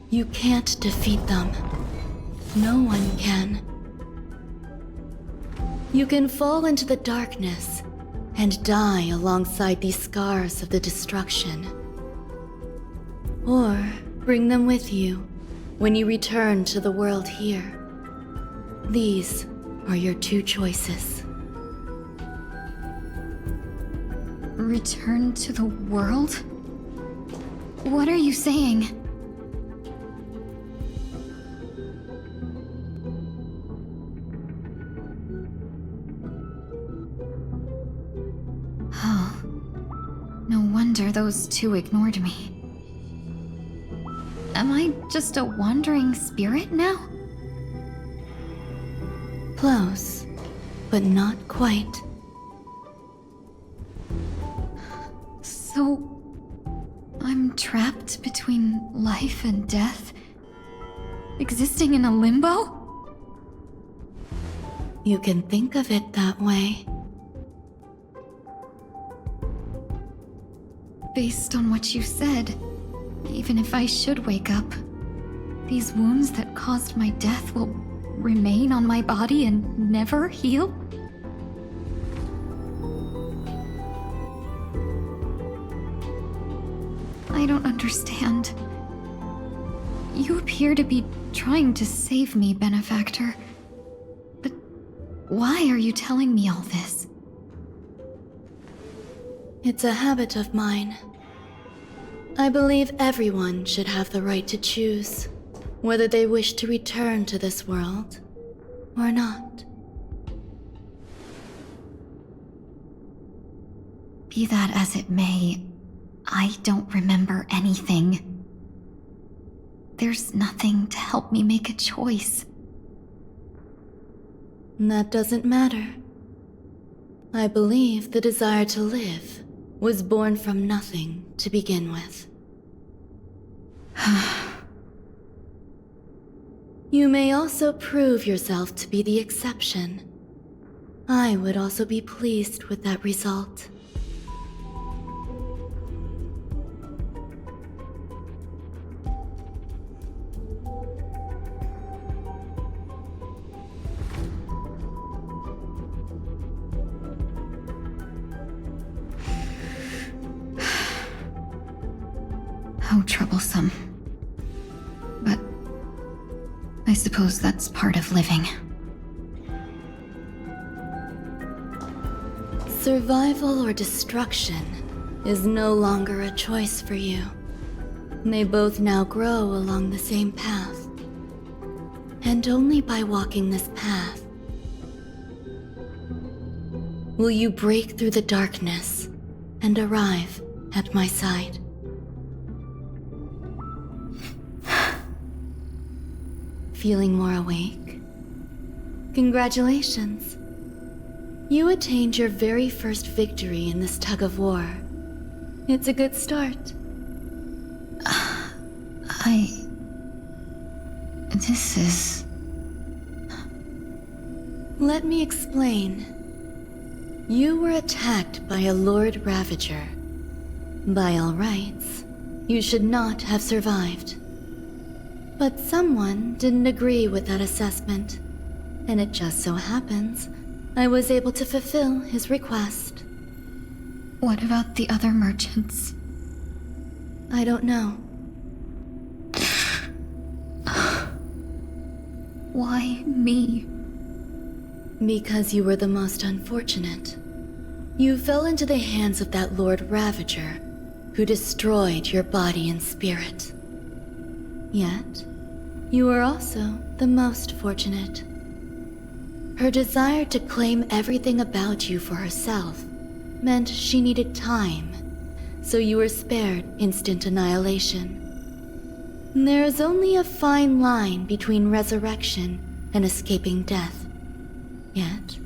you can't defeat them. No one can. You can fall into the darkness and die alongside these scars of the destruction. Or bring them with you when you return to the world here. These are your two choices. Return to the world? What are you saying? Oh, no wonder those two ignored me. Am I just a wandering spirit now? Close, but not quite. So, I'm trapped between life and death? Existing in a limbo? You can think of it that way. Based on what you said, even if I should wake up, these wounds that caused my death will remain on my body and never heal? I don't understand. You appear to be trying to save me, Benefactor. But why are you telling me all this? It's a habit of mine. I believe everyone should have the right to choose whether they wish to return to this world or not. Be that as it may, I don't remember anything. There's nothing to help me make a choice. That doesn't matter. I believe the desire to live was born from nothing to begin with. You may also prove yourself to be the exception. I would also be pleased with that result. How troublesome. But I suppose that's part of living. Survival or destruction is no longer a choice for you. They both now grow along the same path. And only by walking this path will you break through the darkness and arrive at my side. Feeling more awake? Congratulations. You attained your very first victory in this tug of war. It's a good start. This is... Let me explain. You were attacked by a Lord Ravager. By all rights, you should not have survived. But someone didn't agree with that assessment, and it just so happens I was able to fulfill his request. What about the other merchants? I don't know. Why me? Because you were the most unfortunate. You fell into the hands of that Lord Ravager, who destroyed your body and spirit. Yet, you were also the most fortunate. Her desire to claim everything about you for herself meant she needed time, so you were spared instant annihilation. There is only a fine line between resurrection and escaping death. Yet,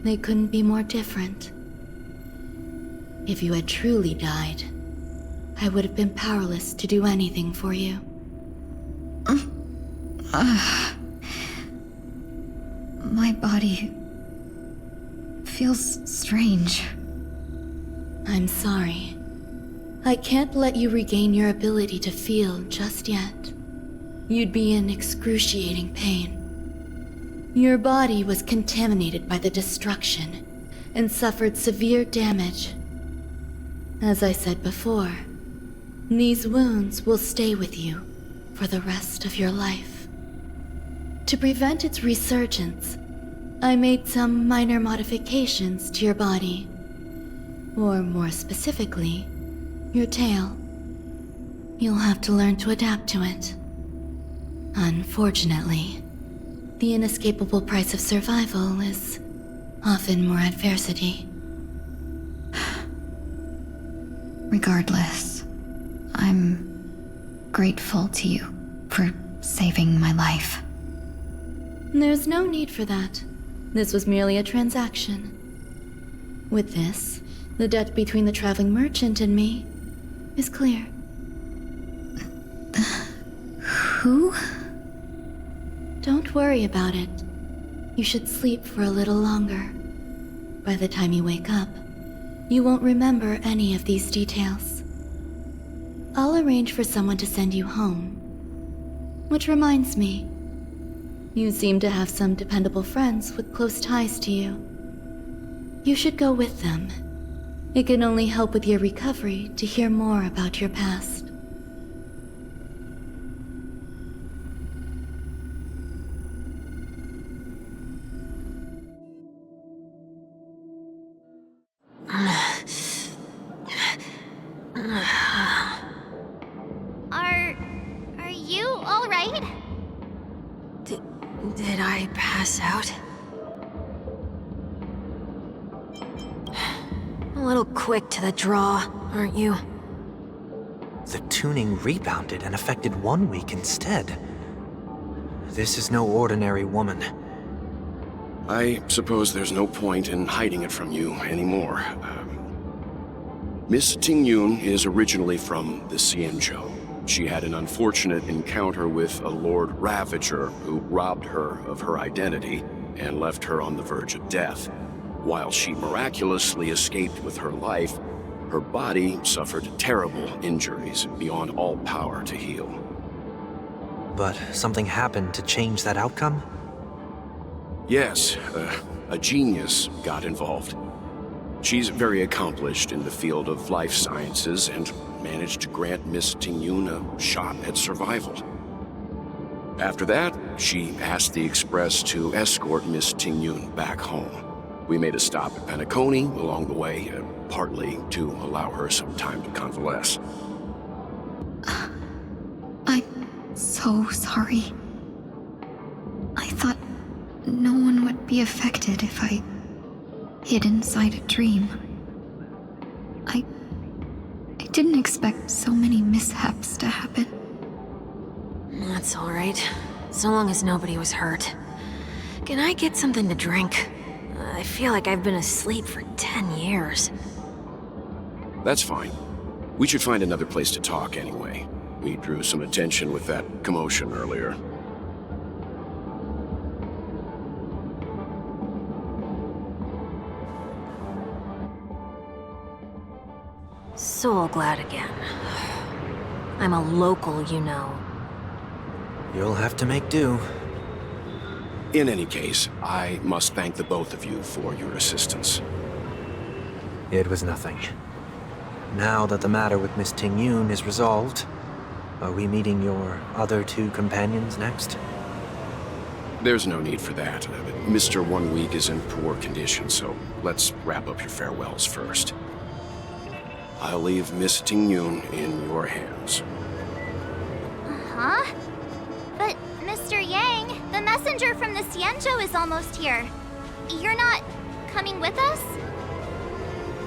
they couldn't be more different. If you had truly died, I would have been powerless to do anything for you. My body feels strange. I'm sorry. I can't let you regain your ability to feel just yet. You'd be in excruciating pain. Your body was contaminated by the destruction and suffered severe damage. As I said before, these wounds will stay with you for the rest of your life. To prevent its resurgence, I made some minor modifications to your body. Or more specifically, your tail. You'll have to learn to adapt to it. Unfortunately, the inescapable price of survival is often more adversity. Regardless, I'm grateful to you for saving my life. There's no need for that. This was merely a transaction. With this, the debt between the traveling merchant and me is clear. Who? Don't worry about it. You should sleep for a little longer. By the time you wake up, you won't remember any of these details. I'll arrange for someone to send you home. Which reminds me, you seem to have some dependable friends with close ties to you. You should go with them. It can only help with your recovery to hear more about your past. Are you all right? Did I pass out? A little quick to the draw, aren't you? The tuning rebounded and affected 1 week instead. This is no ordinary woman. I suppose there's no point in hiding it from you anymore. Miss Tingyun is originally from the Xianzhou. She had an unfortunate encounter with a Lord Ravager who robbed her of her identity and left her on the verge of death. While she miraculously escaped with her life, her body suffered terrible injuries beyond all power to heal. But something happened to change that outcome? Yes, a genius got involved. She's very accomplished in the field of life sciences and managed to grant Miss Tingyun a shot at survival. After that, she asked the Express to escort Miss Tingyun back home. We made a stop at Penacony along the way, partly to allow her some time to convalesce. so sorry. I thought no one would be affected if I hid inside a dream. I didn't expect so many mishaps to happen. That's all right. So long as nobody was hurt. Can I get something to drink? I feel like I've been asleep for 10 years. That's fine. We should find another place to talk anyway. We drew some attention with that commotion earlier. So glad again. I'm a local, you know. You'll have to make do. In any case, I must thank the both of you for your assistance. It was nothing. Now that the matter with Miss Tingyun is resolved, are we meeting your other two companions next? There's no need for that. Mr. 1 Week is in poor condition, so let's wrap up your farewells first. I'll leave Miss Tingyun in your hands. Huh? But, Mr. Yang, the messenger from the Xianzhou is almost here. You're not coming with us?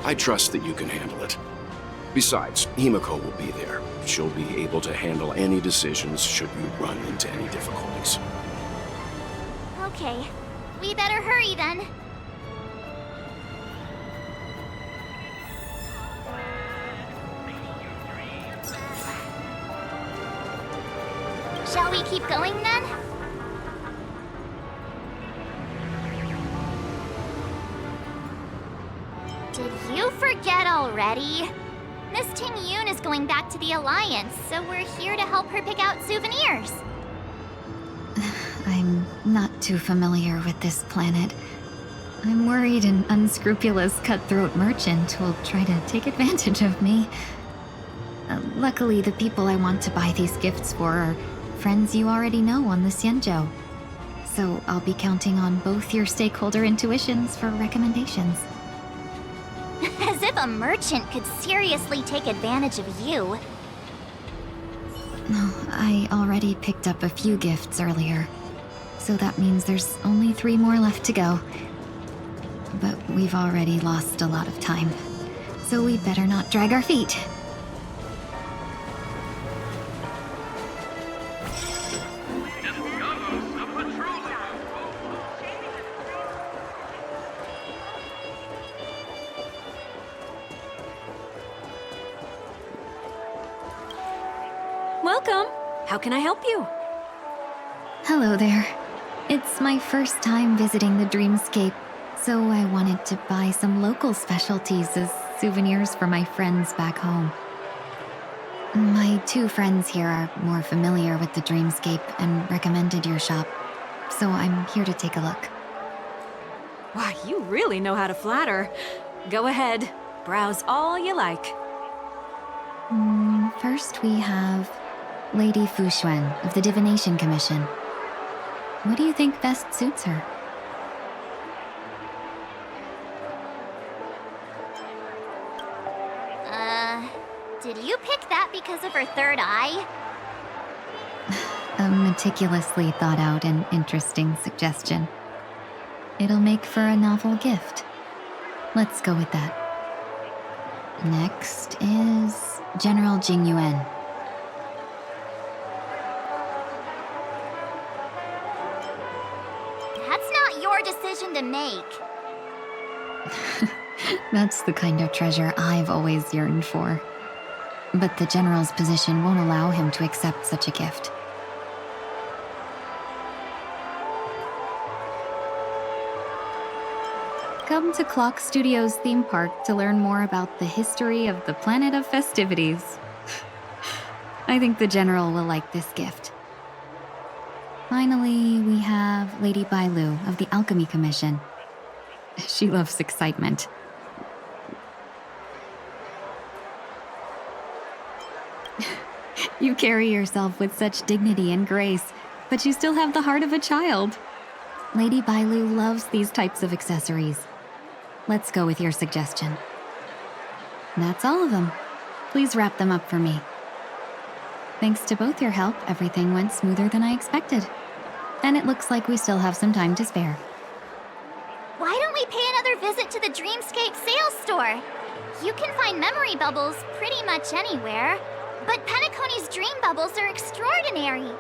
I trust that you can handle it. Besides, Himiko will be there. She'll be able to handle any decisions should you run into any difficulties. Okay. We better hurry then. Shall we keep going then? Did you forget already? Miss Tingyun is going back to the Alliance, so we're here to help her pick out souvenirs. I'm not too familiar with this planet. I'm worried an unscrupulous cutthroat merchant will try to take advantage of me. Luckily, the people I want to buy these gifts for are friends you already know on the Xianzhou. So I'll be counting on both your stakeholder intuitions for recommendations. As if a merchant could seriously take advantage of you. No, I already picked up a few gifts earlier. So that means there's only 3 more left to go. But we've already lost a lot of time. So we better not drag our feet. Welcome. How can I help you? Hello there. It's my first time visiting the Dreamscape, so I wanted to buy some local specialties as souvenirs for my friends back home. My 2 friends here are more familiar with the Dreamscape and recommended your shop, so I'm here to take a look. Wow, you really know how to flatter. Go ahead. Browse all you like. First we have Lady Fuxuan of the Divination Commission. What do you think best suits her? Did you pick that because of her third eye? A meticulously thought out and interesting suggestion. It'll make for a novel gift. Let's go with that. Next is General Tingyun. That's not your decision to make. That's the kind of treasure I've always yearned for. But the General's position won't allow him to accept such a gift. Come to Clock Studios theme park to learn more about the history of the planet of festivities. I think the General will like this gift. Finally, we have Lady Bailu of the Alchemy Commission. She loves excitement. You carry yourself with such dignity and grace, but you still have the heart of a child. Lady Bailu loves these types of accessories. Let's go with your suggestion. That's all of them. Please wrap them up for me. Thanks to both your help, everything went smoother than I expected. And it looks like we still have some time to spare. Why don't we pay another visit to the Dreamscape sales store? You can find memory bubbles pretty much anywhere, but Penacony's dream bubbles are extraordinary.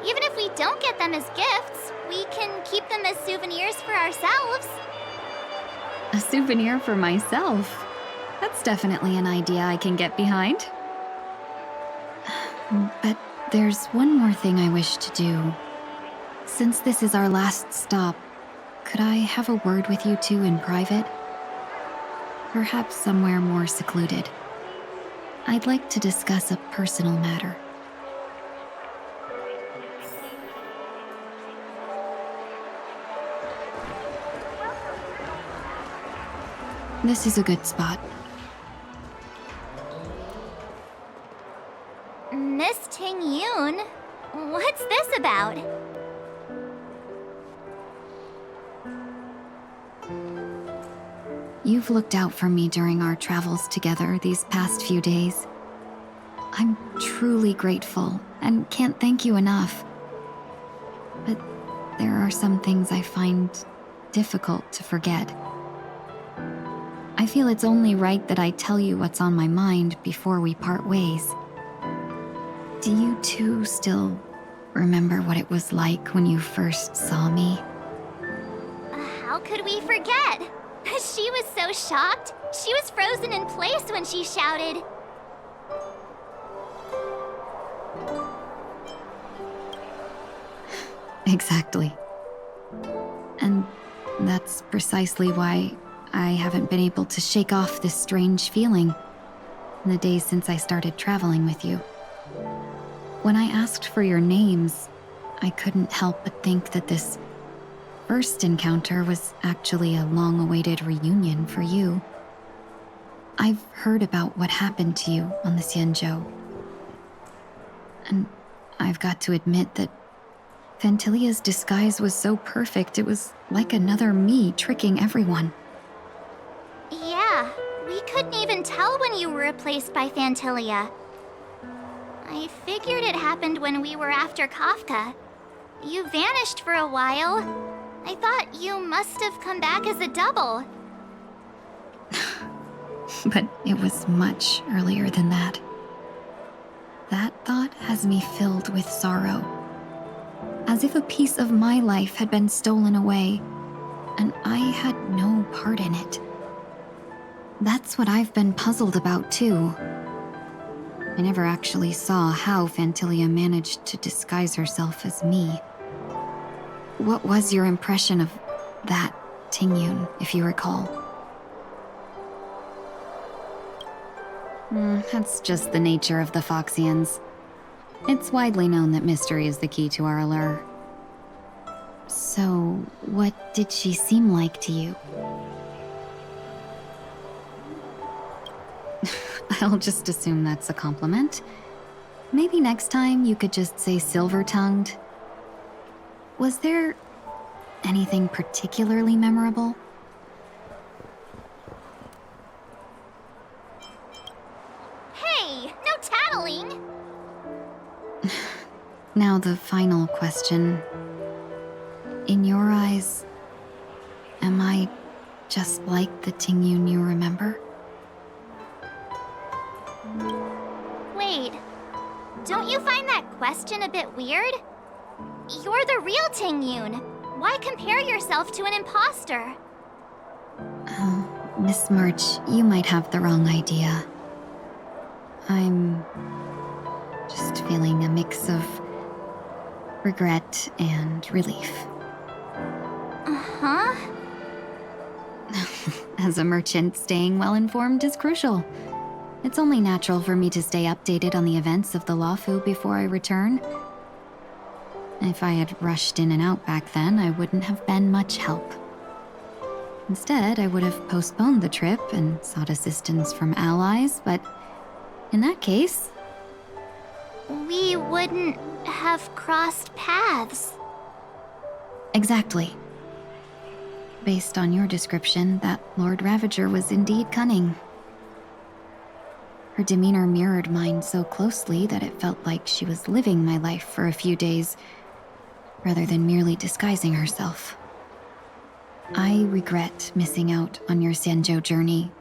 Even if we don't get them as gifts, we can keep them as souvenirs for ourselves. A souvenir for myself? That's definitely an idea I can get behind. But there's one more thing I wish to do. Since this is our last stop, could I have a word with you two in private? Perhaps somewhere more secluded. I'd like to discuss a personal matter. This is a good spot. Miss Tingyun, what's this about? You've looked out for me during our travels together these past few days. I'm truly grateful and can't thank you enough. But there are some things I find difficult to forget. I feel it's only right that I tell you what's on my mind before we part ways. Do you two still remember what it was like when you first saw me? How could we forget? She was so shocked. She was frozen in place when she shouted. Exactly. And that's precisely why I haven't been able to shake off this strange feeling in the days since I started traveling with you. When I asked for your names, I couldn't help but think that this first encounter was actually a long-awaited reunion for you. I've heard about what happened to you on the Xianzhou. And I've got to admit that Fantilia's disguise was so perfect, it was like another me tricking everyone. Yeah, we couldn't even tell when you were replaced by Fantilia. I figured it happened when we were after Kafka. You vanished for a while. I thought you must have come back as a double. But it was much earlier than that. That thought has me filled with sorrow. As if a piece of my life had been stolen away, and I had no part in it. That's what I've been puzzled about, too. I never actually saw how Fantilia managed to disguise herself as me. What was your impression of that Tingyun, if you recall? That's just the nature of the Foxians. It's widely known that mystery is the key to our allure. So, what did she seem like to you? I'll just assume that's a compliment. Maybe next time you could just say silver-tongued. Was there anything particularly memorable? Hey, no tattling! Now the final question. In your eyes, am I just like the Tingyun you remember? Wait, don't you find that question a bit weird? You're the real Tingyun. Why compare yourself to an imposter? Oh, Miss March, you might have the wrong idea. I'm just feeling a mix of regret and relief. Uh-huh. As a merchant, staying well-informed is crucial. It's only natural for me to stay updated on the events of the Lawfu before I return. If I had rushed in and out back then, I wouldn't have been much help. Instead, I would have postponed the trip and sought assistance from allies, but in that case... We wouldn't have crossed paths. Exactly. Based on your description, that Lord Ravager was indeed cunning. Her demeanor mirrored mine so closely that it felt like she was living my life for a few days, rather than merely disguising herself. I regret missing out on your Sanjo journey.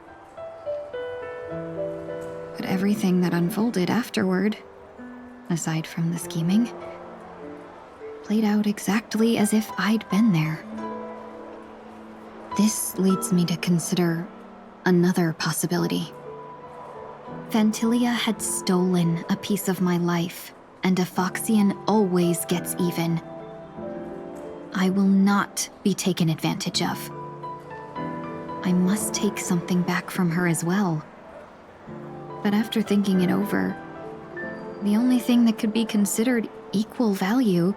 But everything that unfolded afterward, aside from the scheming, played out exactly as if I'd been there. This leads me to consider another possibility. Phantilia had stolen a piece of my life, and a Foxian always gets even. I will not be taken advantage of. I must take something back from her as well. But after thinking it over, the only thing that could be considered equal value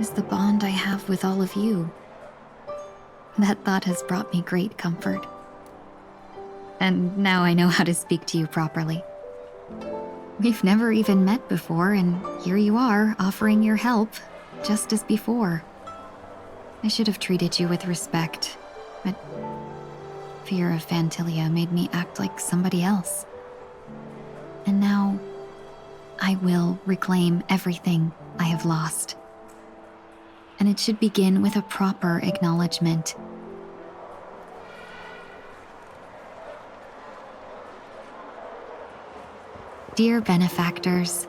is the bond I have with all of you. That thought has brought me great comfort. And now I know how to speak to you properly. We've never even met before, and here you are, offering your help, just as before. I should have treated you with respect, but fear of Phantilia made me act like somebody else. And now, I will reclaim everything I have lost. And it should begin with a proper acknowledgement. Dear benefactors,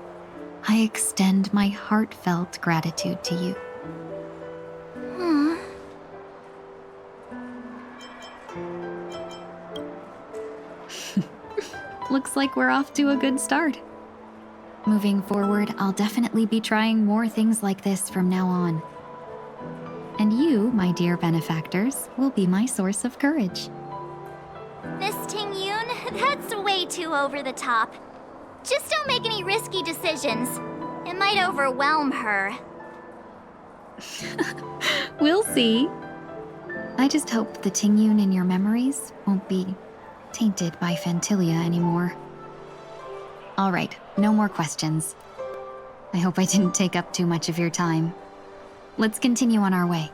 I extend my heartfelt gratitude to you. Looks like we're off to a good start. Moving forward, I'll definitely be trying more things like this from now on. And you, my dear benefactors, will be my source of courage. Miss Tingyun, that's way too over the top. Just don't make any risky decisions. It might overwhelm her. We'll see. I just hope the Tingyun in your memories won't be tainted by Phantilia anymore. All right, no more questions. I hope I didn't take up too much of your time. Let's continue on our way.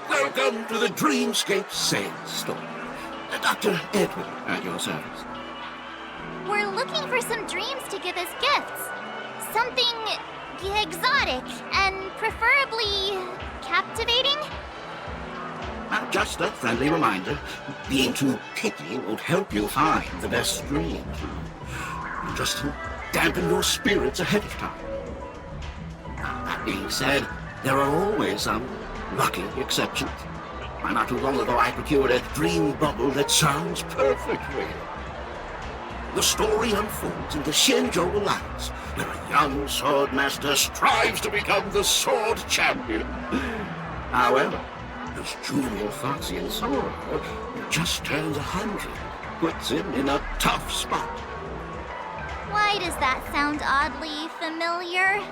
Welcome to the Dreamscape Sandstorm. Dr. Edwin at your service. We're looking for some dreams to give as gifts. Something exotic and preferably captivating. Just a friendly reminder, being too picky won't help you find the best dreams. Just to dampen your spirits ahead of time. That being said, there are always some lucky exceptions. Not too long ago, I procured a dream bubble that sounds perfect, really. The story unfolds in the Shinjo Alliance, where a young swordmaster strives to become the sword champion. However, this junior Foxian sorcerer who just turns 100 puts him in a tough spot. Why does that sound oddly familiar?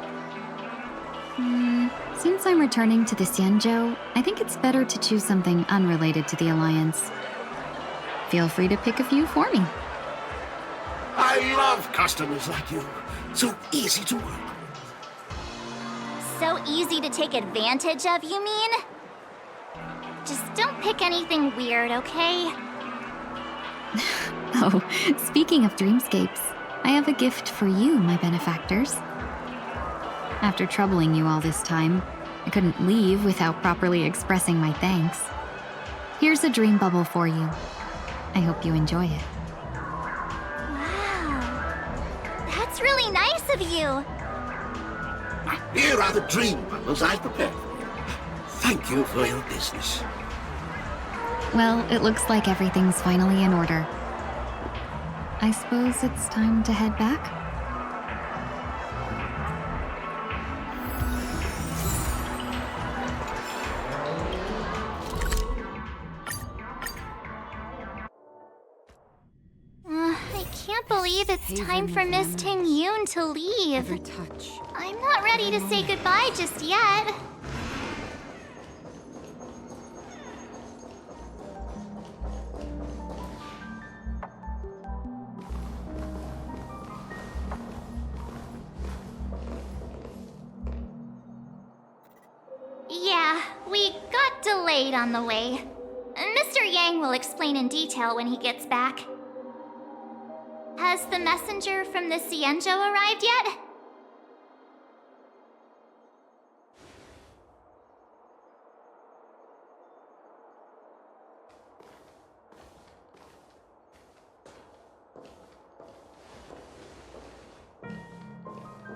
Since I'm returning to the Xianzhou, I think it's better to choose something unrelated to the Alliance. Feel free to pick a few for me. I love customers like you. So easy to work. So easy to take advantage of, you mean? Just don't pick anything weird, okay? Oh, speaking of dreamscapes, I have a gift for you, my benefactors. After troubling you all this time, I couldn't leave without properly expressing my thanks. Here's a dream bubble for you. I hope you enjoy it. That's really nice of you. Here are the dream bubbles I've prepared for you. Thank you for your business. Well, it looks like everything's finally in order. I suppose it's time to head back? I can't believe it's time for Miss Tingyun to leave. I'm not ready to say goodbye just yet. delayed on the way. Mr. Yang will explain in detail when he gets back. Has the messenger from the Xianzhou arrived yet?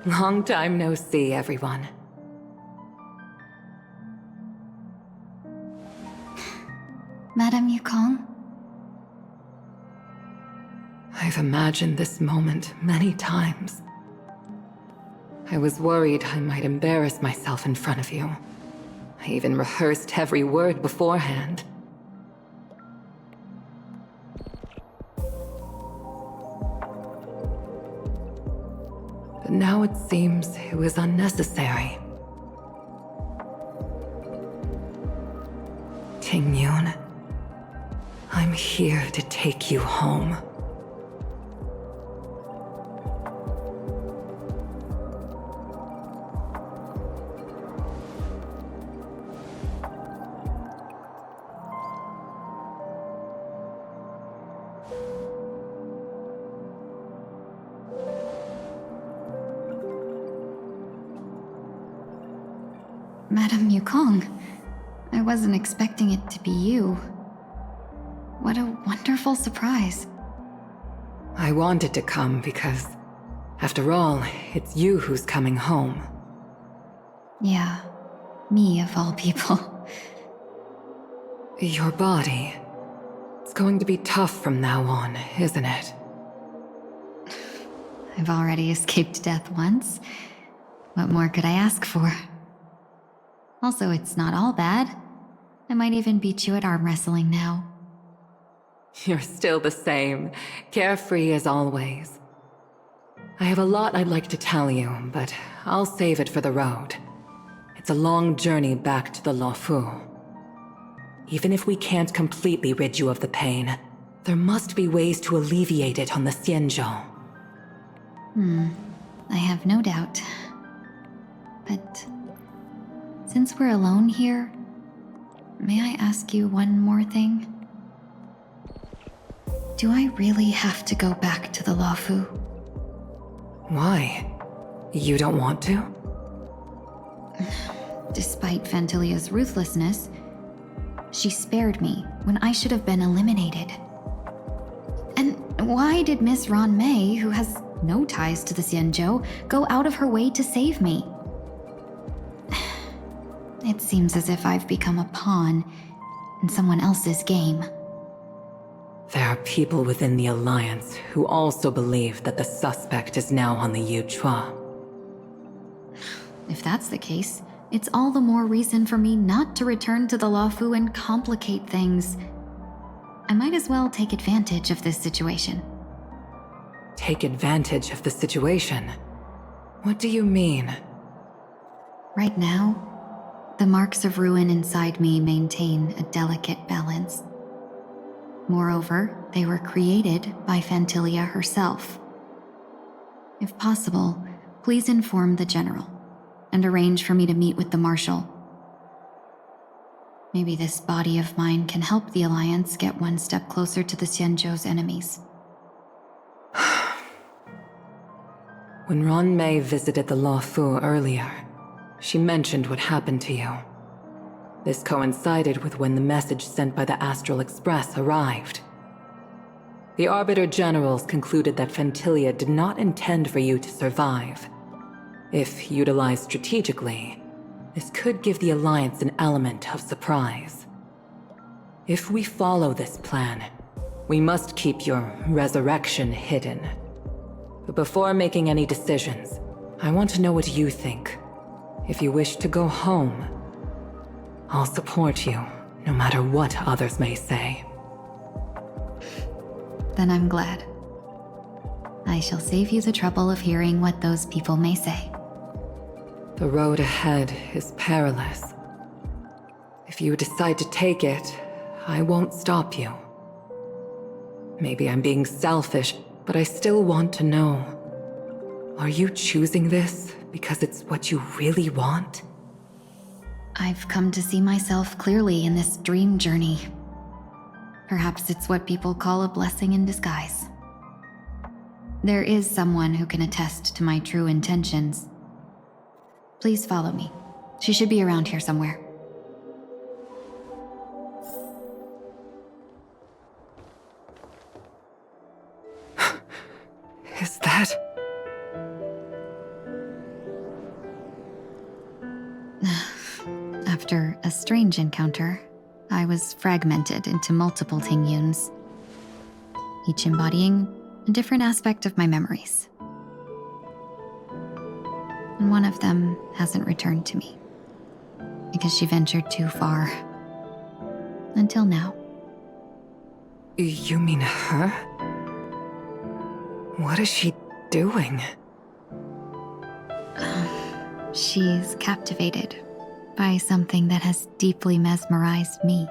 Long time no see, everyone. Madame Yukong? I've imagined this moment many times. I was worried I might embarrass myself in front of you. I even rehearsed every word beforehand. But now it seems it was unnecessary. Tingyun, I'm here to take you home. Madame Yukong, I wasn't expecting it to be you. What a wonderful surprise. I wanted to come because, after all, it's you who's coming home. Yeah, me of all people. Your body. It's going to be tough from now on, isn't it? I've already escaped death once. What more could I ask for? Also, it's not all bad. I might even beat you at arm wrestling now. You're still the same, carefree as always. I have a lot I'd like to tell you, but I'll save it for the road. It's a long journey back to the Luofu. Even if we can't completely rid you of the pain, there must be ways to alleviate it on the Xianzhou. I have no doubt. But since we're alone here, may I ask you one more thing? Do I really have to go back to the Luofu? Why? You don't want to? Despite Fantilia's ruthlessness, she spared me when I should have been eliminated. And why did Miss Ron Mei, who has no ties to the Xianzhou, go out of her way to save me? It seems as if I've become a pawn in someone else's game. There are people within the Alliance who also believe that the suspect is now on the Yuchua. If that's the case, it's all the more reason for me not to return to the Luofu and complicate things. I might as well take advantage of this situation. Take advantage of the situation? What do you mean? Right now, the marks of ruin inside me maintain a delicate balance. Moreover, they were created by Fantilia herself. If possible, please inform the General and arrange for me to meet with the Marshal. Maybe this body of mine can help the Alliance get one step closer to the Xianzhou's enemies. When Ron Mei visited the Luofu earlier, she mentioned what happened to you. This coincided with when the message sent by the Astral Express arrived. The Arbiter Generals concluded that Fantilia did not intend for you to survive. If utilized strategically, this could give the Alliance an element of surprise. If we follow this plan, we must keep your resurrection hidden. But before making any decisions, I want to know what you think. If you wish to go home, I'll support you, no matter what others may say. Then I'm glad. I shall save you the trouble of hearing what those people may say. The road ahead is perilous. If you decide to take it, I won't stop you. Maybe I'm being selfish, but I still want to know. Are you choosing this because it's what you really want? I've come to see myself clearly in this dream journey. Perhaps it's what people call a blessing in disguise. There is someone who can attest to my true intentions. Please follow me. She should be around here somewhere. Is that... After a strange encounter, I was fragmented into multiple Tingyuns, each embodying a different aspect of my memories. And one of them hasn't returned to me, because she ventured too far. Until now. You mean her? What is she doing? She's captivated by something that has deeply mesmerized me.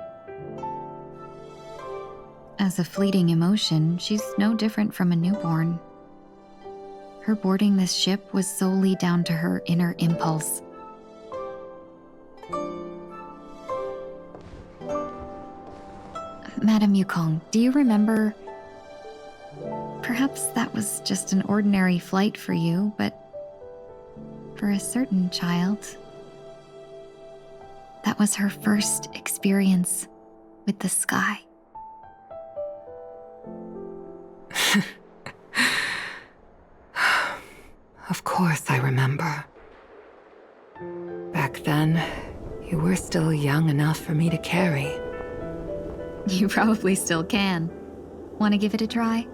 As a fleeting emotion, she's no different from a newborn. Her boarding this ship was solely down to her inner impulse. Madame Yukong, do you remember? Perhaps that was just an ordinary flight for you, but for a certain child, that was her first experience with the sky. Of course I remember. Back then, you were still young enough for me to carry. You probably still can. Want to give it a try?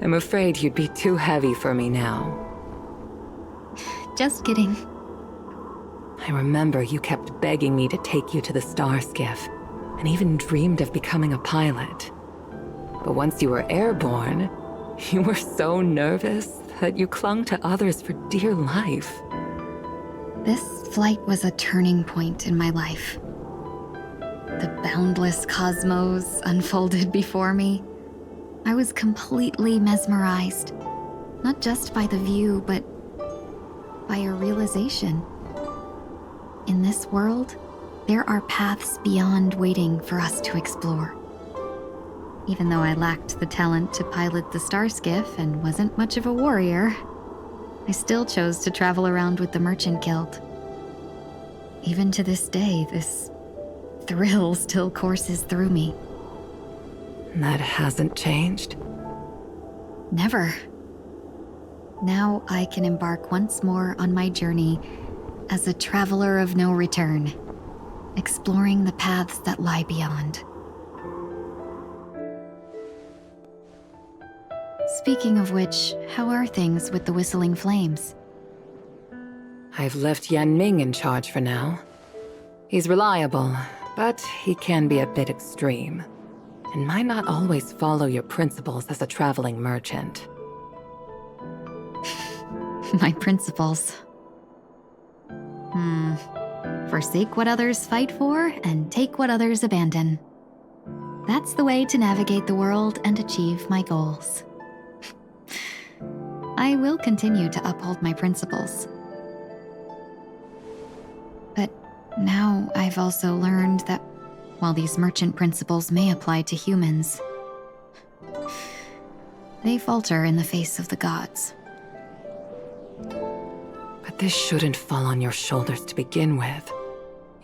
I'm afraid you'd be too heavy for me now. Just kidding. I remember you kept begging me to take you to the star skiff, and even dreamed of becoming a pilot. But once you were airborne, you were so nervous that you clung to others for dear life. This flight was a turning point in my life. The boundless cosmos unfolded before me. I was completely mesmerized, not just by the view, but by a realization. In this world, there are paths beyond waiting for us to explore. Even though I lacked the talent to pilot the star skiff and wasn't much of a warrior, I still chose to travel around with the Merchant Guild. Even to this day, this thrill still courses through me. That hasn't changed? Never. Now I can embark once more on my journey as a traveler of no return, exploring the paths that lie beyond. Speaking of which, how are things with the Whistling Flames? I've left Yan Ming in charge for now. He's reliable, but he can be a bit extreme, and might not always follow your principles as a traveling merchant. My principles. Forsake what others fight for and take what others abandon. That's the way to navigate the world and achieve my goals. I will continue to uphold my principles. But now I've also learned that while these merchant principles may apply to humans, they falter in the face of the gods. But this shouldn't fall on your shoulders to begin with.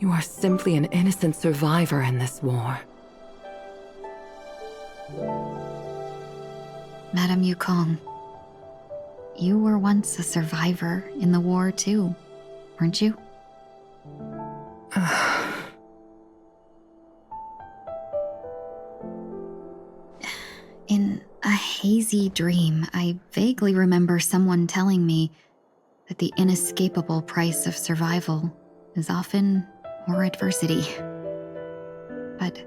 You are simply an innocent survivor in this war. Madame Yukong, you were once a survivor in the war too, weren't you? In a hazy dream, I vaguely remember someone telling me that the inescapable price of survival is often more adversity. But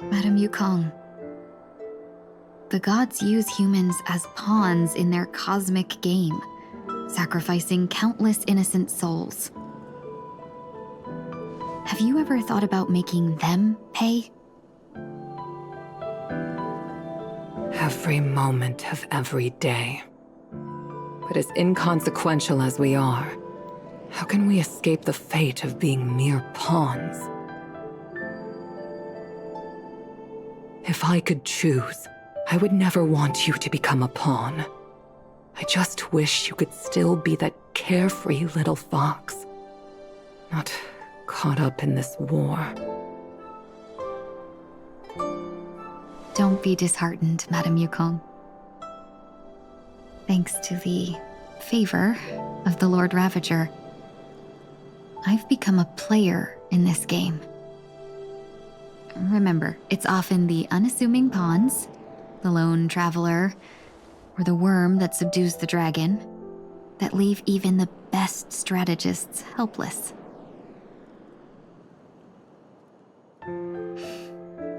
Madame Yukong, the gods use humans as pawns in their cosmic game, sacrificing countless innocent souls. Have you ever thought about making them pay? Every moment of every day. But as inconsequential as we are, how can we escape the fate of being mere pawns? If I could choose, I would never want you to become a pawn. I just wish you could still be that carefree little fox, not caught up in this war. Don't be disheartened, Madame Yukong. Thanks to the favor of the Lord Ravager, I've become a player in this game. Remember, it's often the unassuming pawns, the lone traveler, or the worm that subdues the dragon, that leave even the best strategists helpless.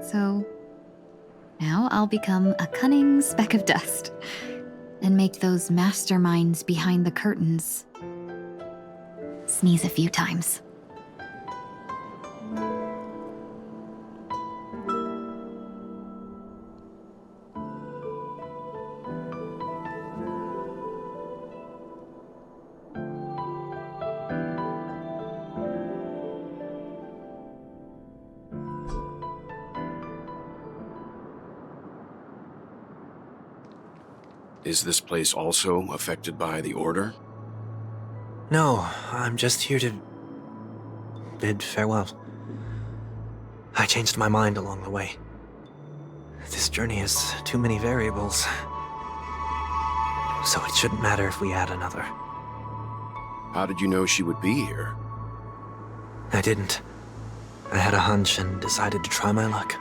So, now I'll become a cunning speck of dust, and make those masterminds behind the curtains sneeze a few times. Is this place also affected by the Order? No, I'm just here to bid farewell. I changed my mind along the way. This journey has too many variables. So it shouldn't matter if we add another. How did you know she would be here? I didn't. I had a hunch and decided to try my luck.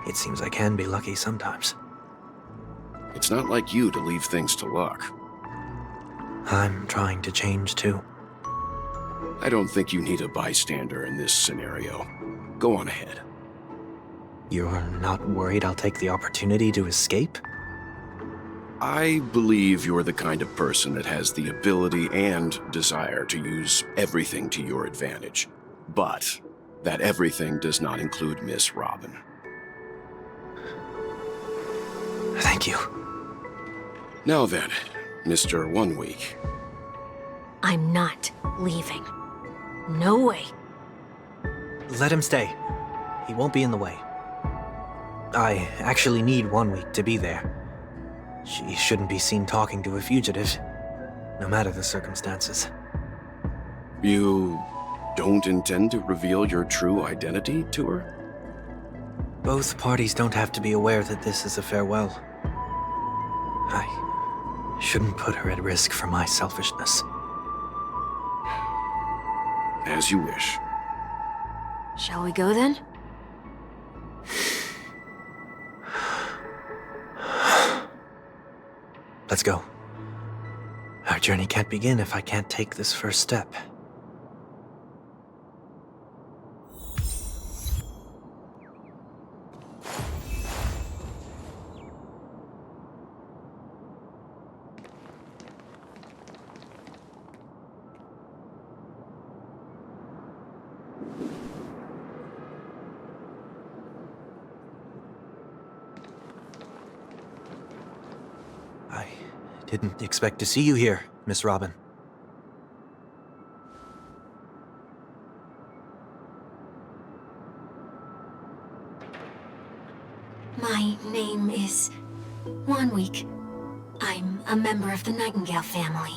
It seems I can be lucky sometimes. It's not like you to leave things to luck. I'm trying to change too. I don't think you need a bystander in this scenario. Go on ahead. You're not worried I'll take the opportunity to escape? I believe you're the kind of person that has the ability and desire to use everything to your advantage. But that everything does not include Miss Robin. Thank you. Now then, Mr. 1 Week. I'm not leaving. No way. Let him stay. He won't be in the way. I actually need 1 week to be there. She shouldn't be seen talking to a fugitive, no matter the circumstances. You don't intend to reveal your true identity to her? Both parties don't have to be aware that this is a farewell. I shouldn't put her at risk for my selfishness. As you wish. Shall we go then? Let's go. Our journey can't begin if I can't take this first step. Didn't expect to see you here, Miss Robin. My name is 1 Week. I'm a member of the Nightingale family.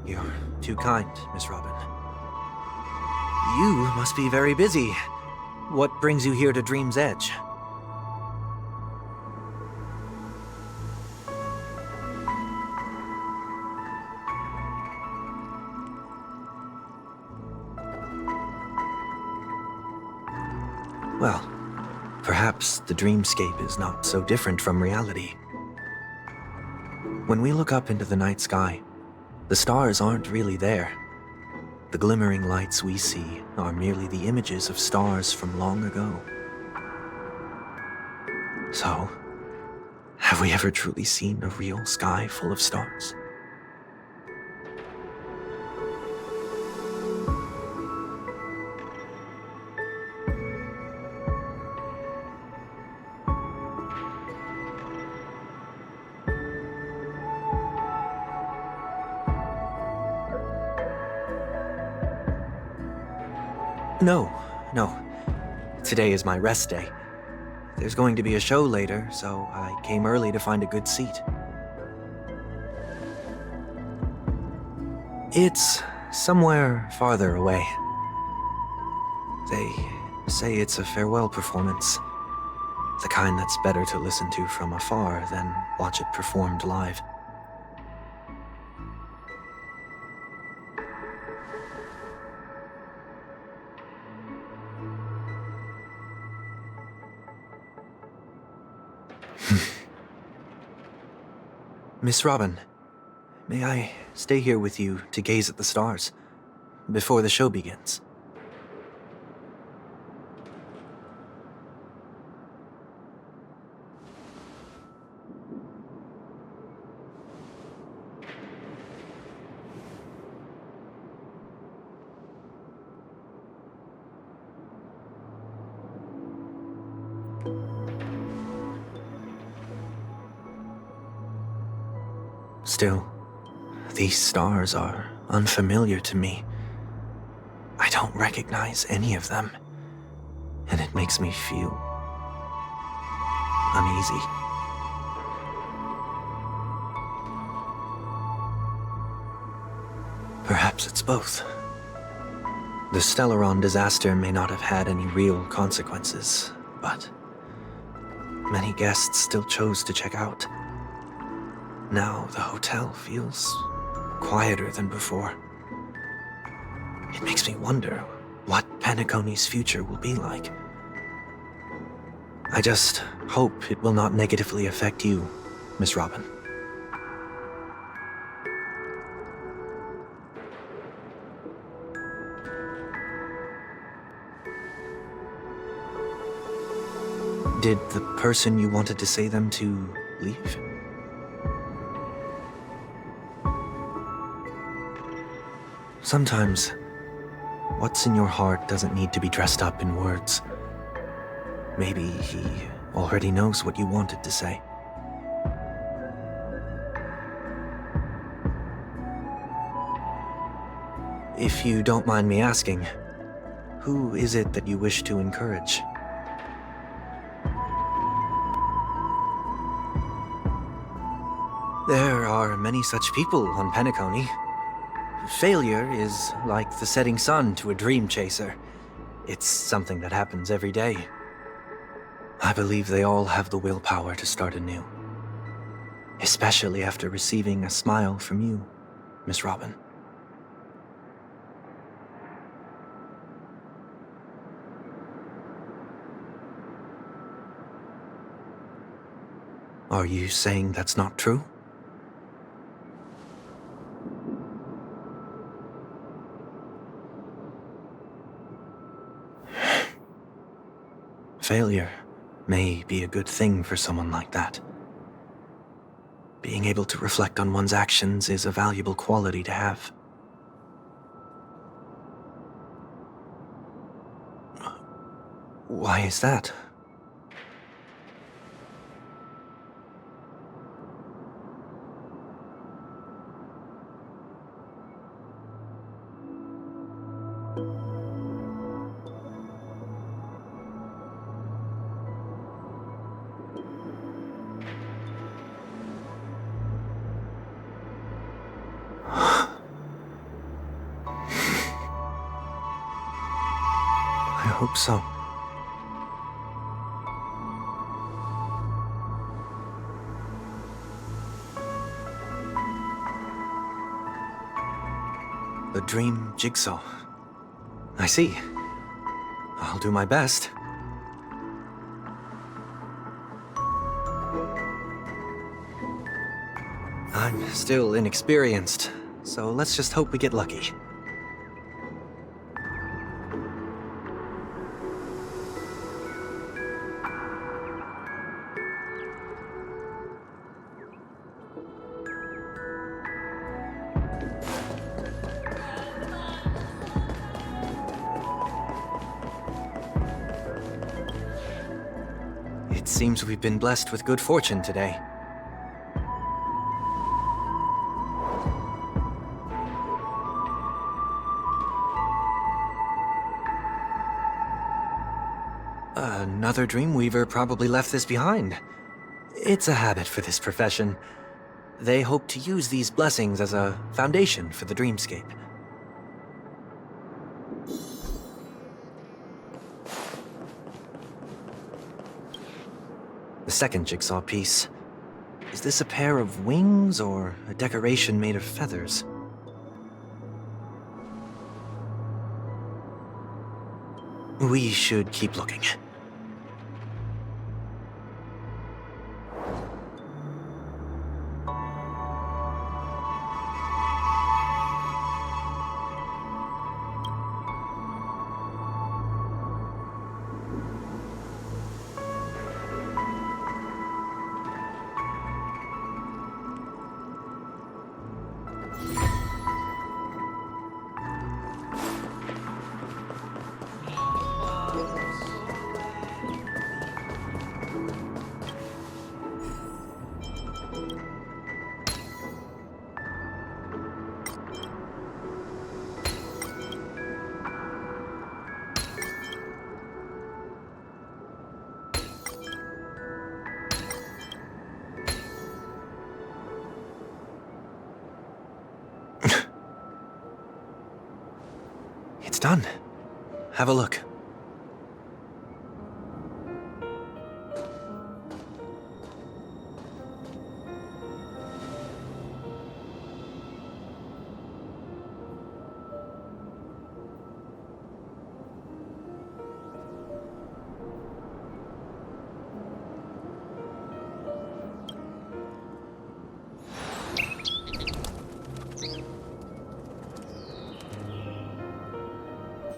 You're too kind, Miss Robin. You must be very busy. What brings you here to Dream's Edge? Well, perhaps the dreamscape is not so different from reality. When we look up into the night sky, the stars aren't really there. The glimmering lights we see are merely the images of stars from long ago. So, have we ever truly seen a real sky full of stars? No. Today is my rest day. There's going to be a show later, so I came early to find a good seat. It's somewhere farther away. They say it's a farewell performance. The kind that's better to listen to from afar than watch it performed live. Miss Robin, may I stay here with you to gaze at the stars before the show begins? Still, these stars are unfamiliar to me. I don't recognize any of them, and it makes me feel uneasy. Perhaps it's both. The Stellaron disaster may not have had any real consequences, but many guests still chose to check out. Now the hotel feels quieter than before. It makes me wonder what Penacony's future will be like. I just hope it will not negatively affect you, Miss Robin. Did the person you wanted to say them to leave? Sometimes, what's in your heart doesn't need to be dressed up in words. Maybe he already knows what you wanted to say. If you don't mind me asking, who is it that you wish to encourage? There are many such people on Penacony. Failure is like the setting sun to a dream chaser. It's something that happens every day. I believe they all have the willpower to start anew. Especially after receiving a smile from you, Miss Robin. Are you saying that's not true? Failure may be a good thing for someone like that. Being able to reflect on one's actions is a valuable quality to have. Why is that? I hope so. The dream jigsaw. I see. I'll do my best. I'm still inexperienced, so let's just hope we get lucky. It seems we've been blessed with good fortune today. another Dreamweaver probably left this behind. It's a habit for this profession. They hope to use these blessings as a foundation for the dreamscape. The second jigsaw piece. Is this a pair of wings or a decoration made of feathers? We should keep looking. It's done. Have a look.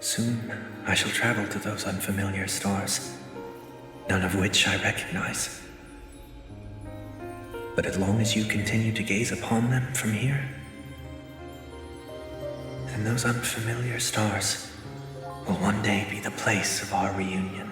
Soon, I shall travel to those unfamiliar stars, none of which I recognize. But as long as you continue to gaze upon them from here, then those unfamiliar stars will one day be the place of our reunion.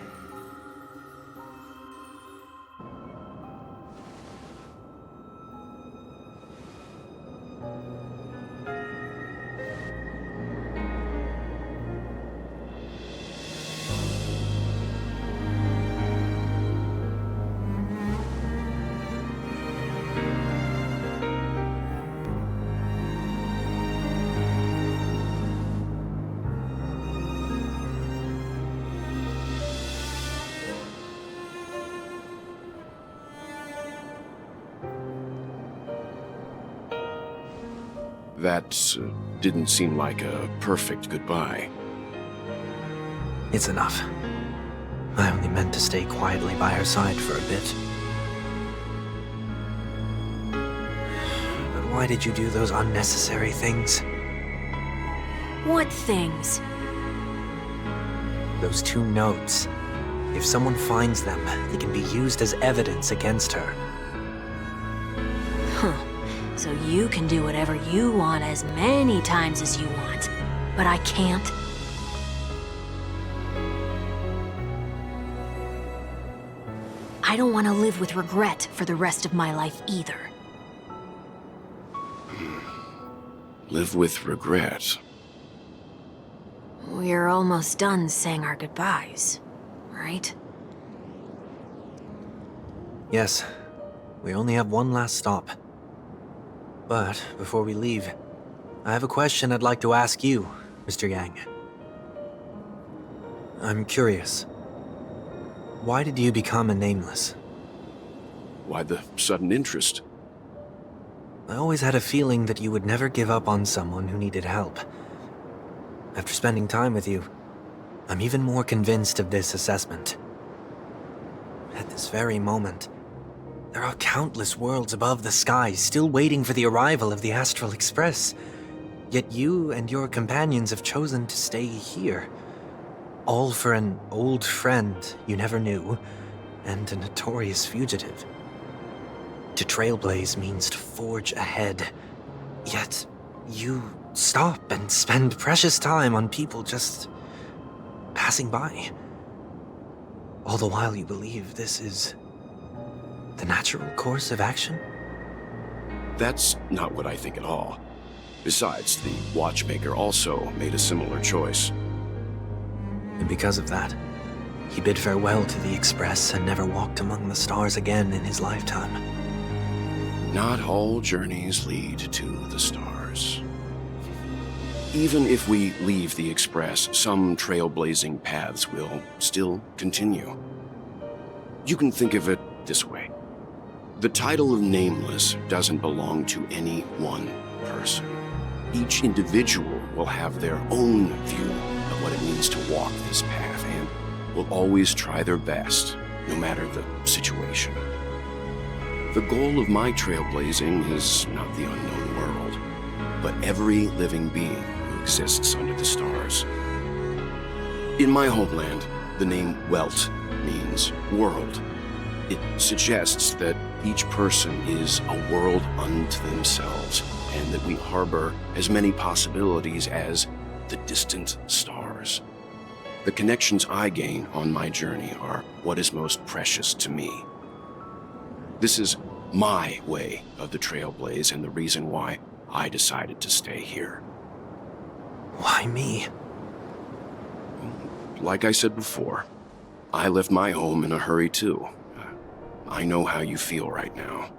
That didn't seem like a perfect goodbye. It's enough. I only meant to stay quietly by her side for a bit. But why did you do those unnecessary things? What things? Those 2 notes. If someone finds them, they can be used as evidence against her. Huh. So you can do whatever you want as many times as you want, but I can't? I don't want to live with regret for the rest of my life either. Live with regret. We're almost done saying our goodbyes, right? Yes. We only have one last stop. But before we leave, I have a question I'd like to ask you, Mr. Yang. I'm curious. Why did you become a Nameless? Why the sudden interest? I always had a feeling that you would never give up on someone who needed help. After spending time with you, I'm even more convinced of this assessment. At this very moment, there are countless worlds above the sky still waiting for the arrival of the Astral Express. Yet you and your companions have chosen to stay here. All for an old friend you never knew, and a notorious fugitive. To trailblaze means to forge ahead. Yet, you stop and spend precious time on people just passing by. All the while you believe this is the natural course of action? That's not what I think at all. Besides, the watchmaker also made a similar choice. And because of that, He bid farewell to the Express and never walked among the stars again in his lifetime. Not all journeys lead to the stars. Even if we leave the Express, some trailblazing paths will still continue. You can think of it this way. The title of Nameless doesn't belong to any one person. Each individual will have their own view of what it means to walk this path and will always try their best, no matter the situation. The goal of my trailblazing is not the unknown world, but every living being who exists under the stars. In my homeland, the name Welt means world. It suggests that each person is a world unto themselves, and that we harbor as many possibilities as the distant stars. The connections I gain on my journey are what is most precious to me. This is my way of the Trailblaze and the reason why I decided to stay here. Why me? Like I said before, I left my home in a hurry too. I know how you feel right now.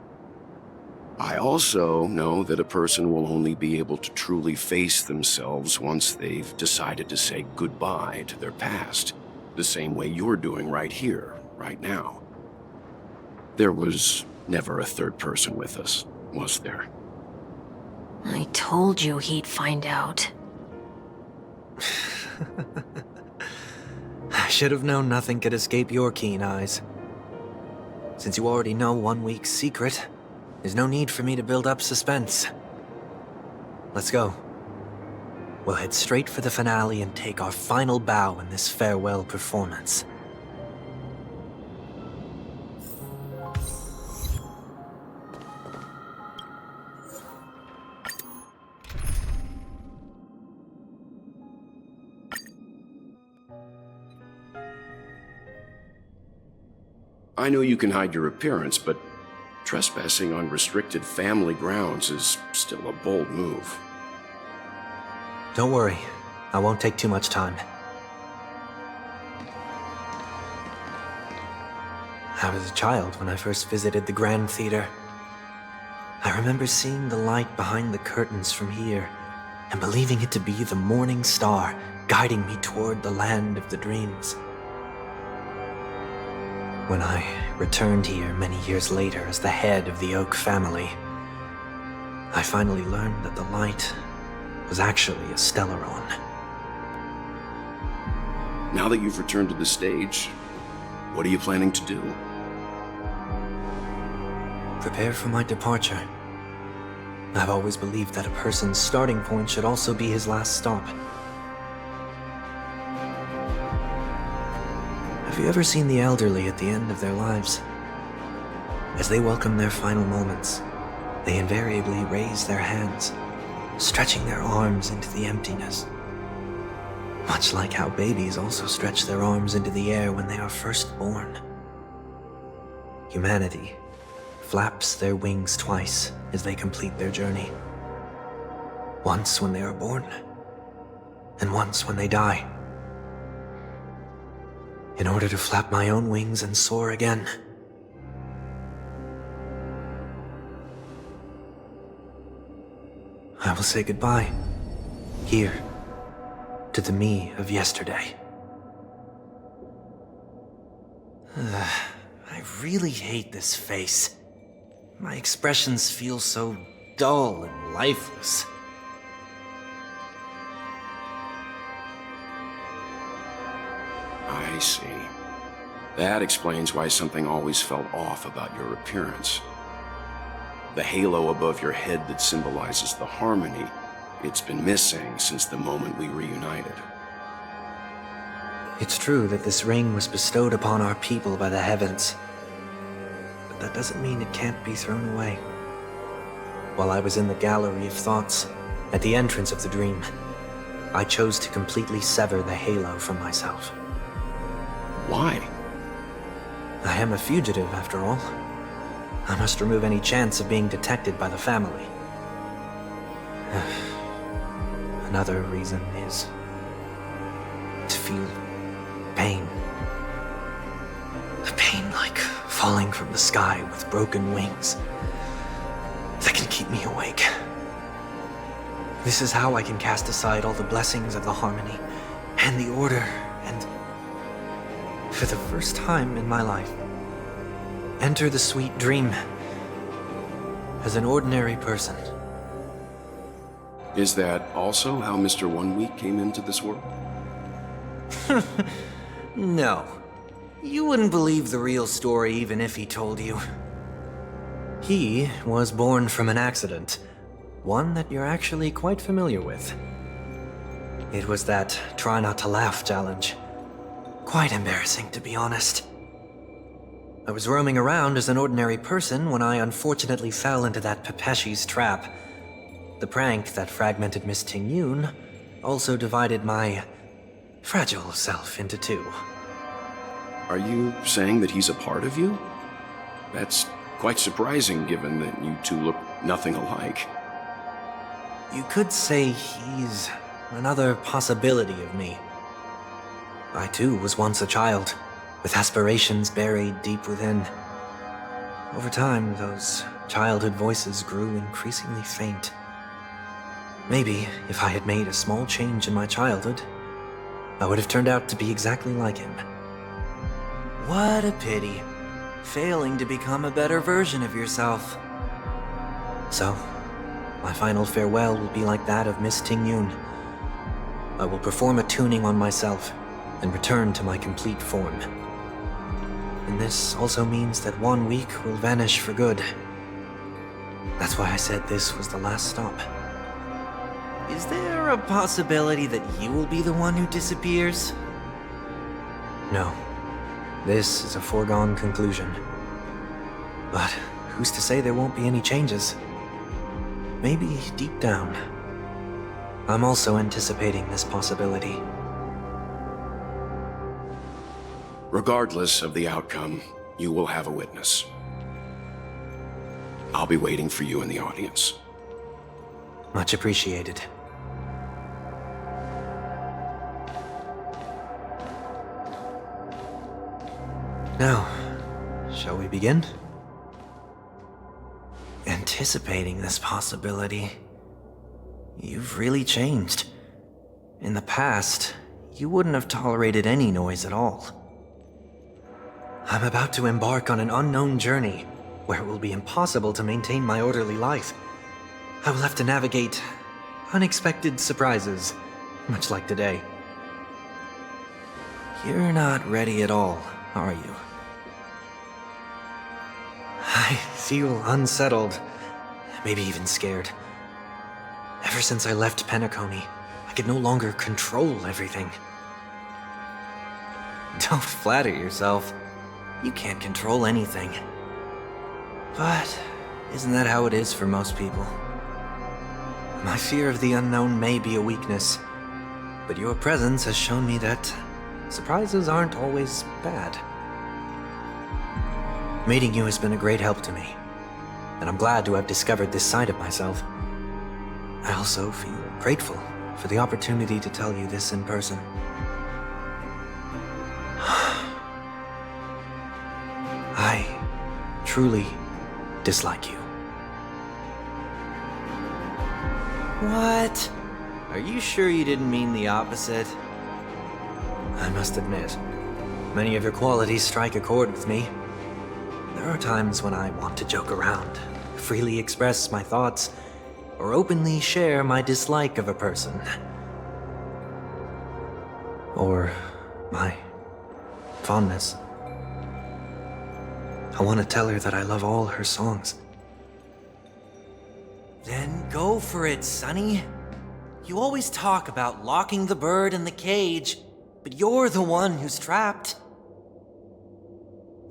I also know that a person will only be able to truly face themselves once they've decided to say goodbye to their past, the same way you're doing right here, right now. There was never a third person with us, was there? I told you he'd find out. I should have known nothing could escape your keen eyes. Since you already know 1 week's secret, there's no need for me to build up suspense. Let's go. We'll head straight for the finale and take our final bow in this farewell performance. I know you can hide your appearance, but trespassing on restricted family grounds is still a bold move. Don't worry, I won't take too much time. I was a child when I first visited the Grand Theater. I remember seeing the light behind the curtains from here and believing it to be the morning star guiding me toward the land of the dreams. When I returned here many years later as the head of the Oak family, I finally learned that the light was actually a Stellaron. Now that you've returned to the stage, what are you planning to do? Prepare for my departure. I've always believed that a person's starting point should also be his last stop. Have you ever seen the elderly at the end of their lives? As they welcome their final moments, they invariably raise their hands, stretching their arms into the emptiness. Much like how babies also stretch their arms into the air when they are first born. Humanity flaps their wings twice as they complete their journey. Once when they are born, and once when they die. In order to flap my own wings and soar again. I will say goodbye, here, to the me of yesterday. I really hate this face. My expressions feel so dull and lifeless. I see. That explains why something always felt off about your appearance. The halo above your head that symbolizes the harmony, it's been missing since the moment we reunited. It's true that this ring was bestowed upon our people by the heavens, but that doesn't mean it can't be thrown away. While I was in the gallery of thoughts, at the entrance of the dream, I chose to completely sever the halo from myself. Why? I am a fugitive, after all. I must remove any chance of being detected by the family. Another reason is to feel pain A pain like falling from the sky with broken wings that can keep me awake. This is how I can cast aside all the blessings of the harmony and the order, and for the first time in my life, enter the sweet dream as an ordinary person. Is that also how Mr. 1 Week came into this world? No. You wouldn't believe the real story even if he told you. He was born from an accident, one that you're actually quite familiar with. It was that try not to laugh challenge. Quite embarrassing, to be honest. I was roaming around as an ordinary person when I unfortunately fell into that Pepeshi's trap. The prank that fragmented Miss Tingyun also divided my fragile self into two. Are you saying that he's a part of you? That's quite surprising given that you two look nothing alike. You could say he's another possibility of me. I too was once a child, with aspirations buried deep within. Over time, those childhood voices grew increasingly faint. Maybe if I had made a small change in my childhood, I would have turned out to be exactly like him. What a pity, failing to become a better version of yourself. So, my final farewell will be like that of Miss Tingyun. I will perform a tuning on myself and return to my complete form. And this also means that 1 week will vanish for good. That's why I said this was the last stop. Is there a possibility that you will be the one who disappears? No. This is a foregone conclusion. But who's to say there won't be any changes? Maybe deep down, I'm also anticipating this possibility. Regardless of the outcome, you will have a witness. I'll be waiting for you in the audience. Much appreciated. Now, shall we begin? Anticipating this possibility, you've really changed. In the past, you wouldn't have tolerated any noise at all. I'm about to embark on an unknown journey, where it will be impossible to maintain my orderly life. I will have to navigate unexpected surprises, much like today. You're not ready at all, are you? I feel unsettled, maybe even scared. Ever since I left Penacony, I could no longer control everything. Don't flatter yourself. You can't control anything. But isn't that how it is for most people? My fear of the unknown may be a weakness, but your presence has shown me that surprises aren't always bad. Meeting you has been a great help to me, and I'm glad to have discovered this side of myself. I also feel grateful for the opportunity to tell you this in person. I truly dislike you. What? Are you sure you didn't mean the opposite? I must admit, many of your qualities strike a chord with me. There are times when I want to joke around, freely express my thoughts, or openly share my dislike of a person. Or my fondness. I want to tell her that I love all her songs. Then go for it, Sonny. You always talk about locking the bird in the cage, but you're the one who's trapped.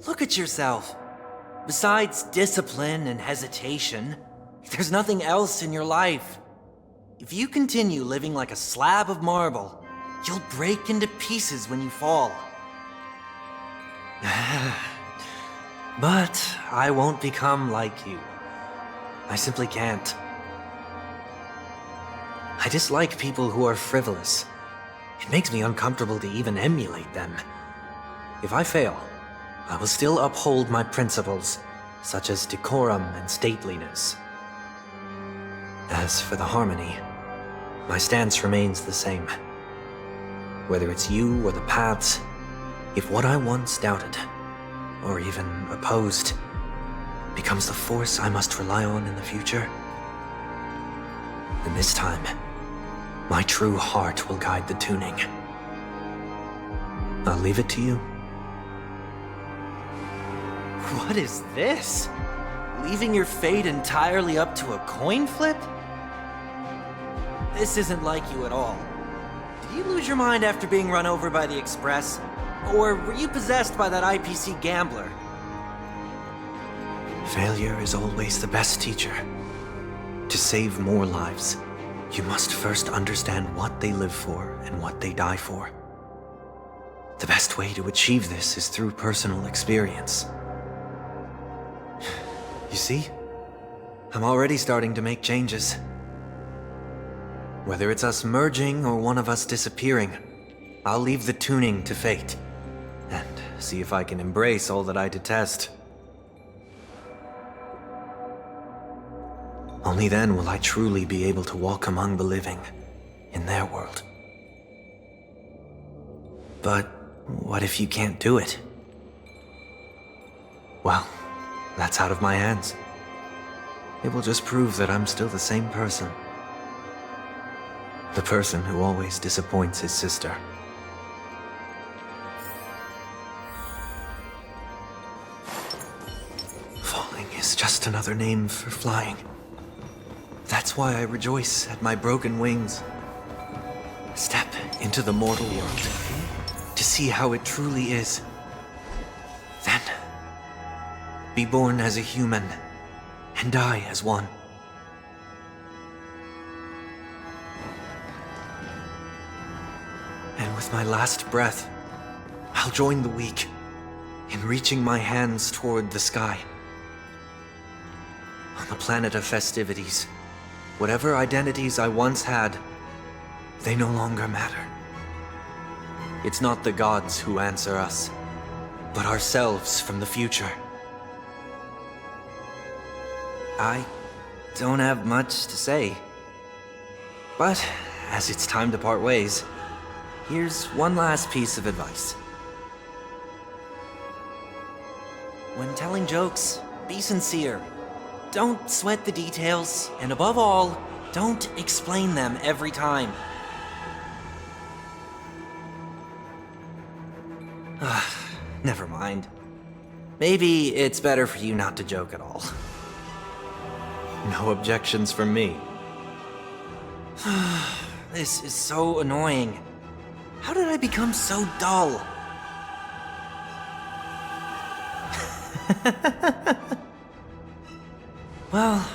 Look at yourself. Besides discipline and hesitation, there's nothing else in your life. If you continue living like a slab of marble, you'll break into pieces when you fall. But I won't become like you. I simply can't. I dislike people who are frivolous. It makes me uncomfortable to even emulate them. If I fail, I will still uphold my principles, such as decorum and stateliness. As for the harmony, my stance remains the same. Whether it's you or the paths, if what I once doubted, or even opposed, becomes the force I must rely on in the future, then this time, my true heart will guide the tuning. I'll leave it to you. What is this? Leaving your fate entirely up to a coin flip? This isn't like you at all. Did you lose your mind after being run over by the Express? Or were you possessed by that IPC gambler? Failure is always the best teacher. To save more lives, you must first understand what they live for and what they die for. The best way to achieve this is through personal experience. You see? I'm already starting to make changes. Whether it's us merging or one of us disappearing, I'll leave the tuning to fate, and see if I can embrace all that I detest. Only then will I truly be able to walk among the living, in their world. But what if you can't do it? Well, that's out of my hands. It will just prove that I'm still the same person. The person who always disappoints his sister. Falling is just another name for flying. That's why I rejoice at my broken wings. Step into the mortal world to see how it truly is. Then, be born as a human and die as one. And with my last breath, I'll join the weak in reaching my hands toward the sky. On the planet of festivities, whatever identities I once had, they no longer matter. It's not the gods who answer us, but ourselves from the future. I don't have much to say, but as it's time to part ways, here's one last piece of advice. When telling jokes, be sincere. Don't sweat the details, and above all, don't explain them every time. Never mind. Maybe it's better for you not to joke at all. No objections from me. This is so annoying. How did I become so dull? Well,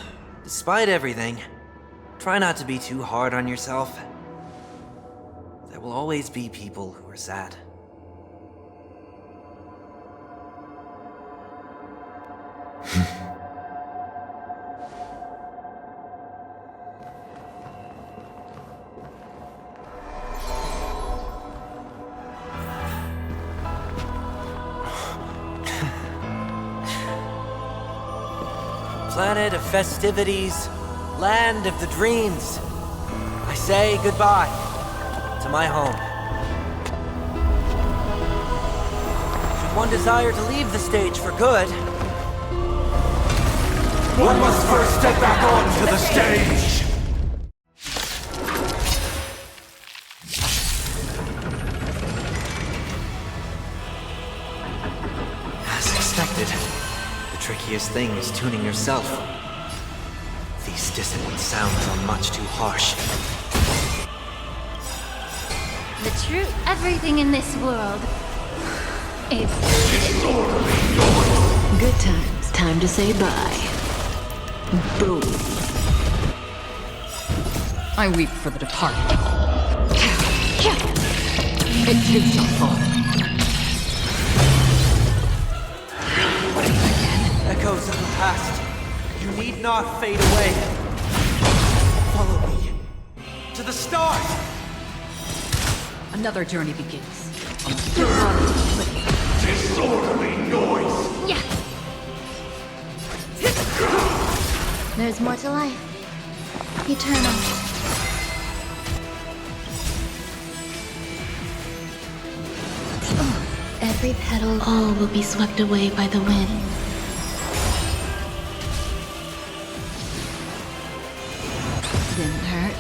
despite everything, try not to be too hard on yourself. There will always be people who are sad. Planet of festivities, land of the dreams. I say goodbye to my home. Should one desire to leave the stage for good, one must first step back onto the stage! As expected, the trickiest thing is tuning yourself. These dissonant sounds are much too harsh. The truth, everything in this world is Good times. Time to say bye. Boom. I weep for the departed. It takes not fall. echoes of the past, you need not fade away. Follow me to the start. Another journey begins. On a still body. Disorderly noise! Yeah. There's more to life. Eternal. Every petal, all will be swept away by the wind. Didn't hurt.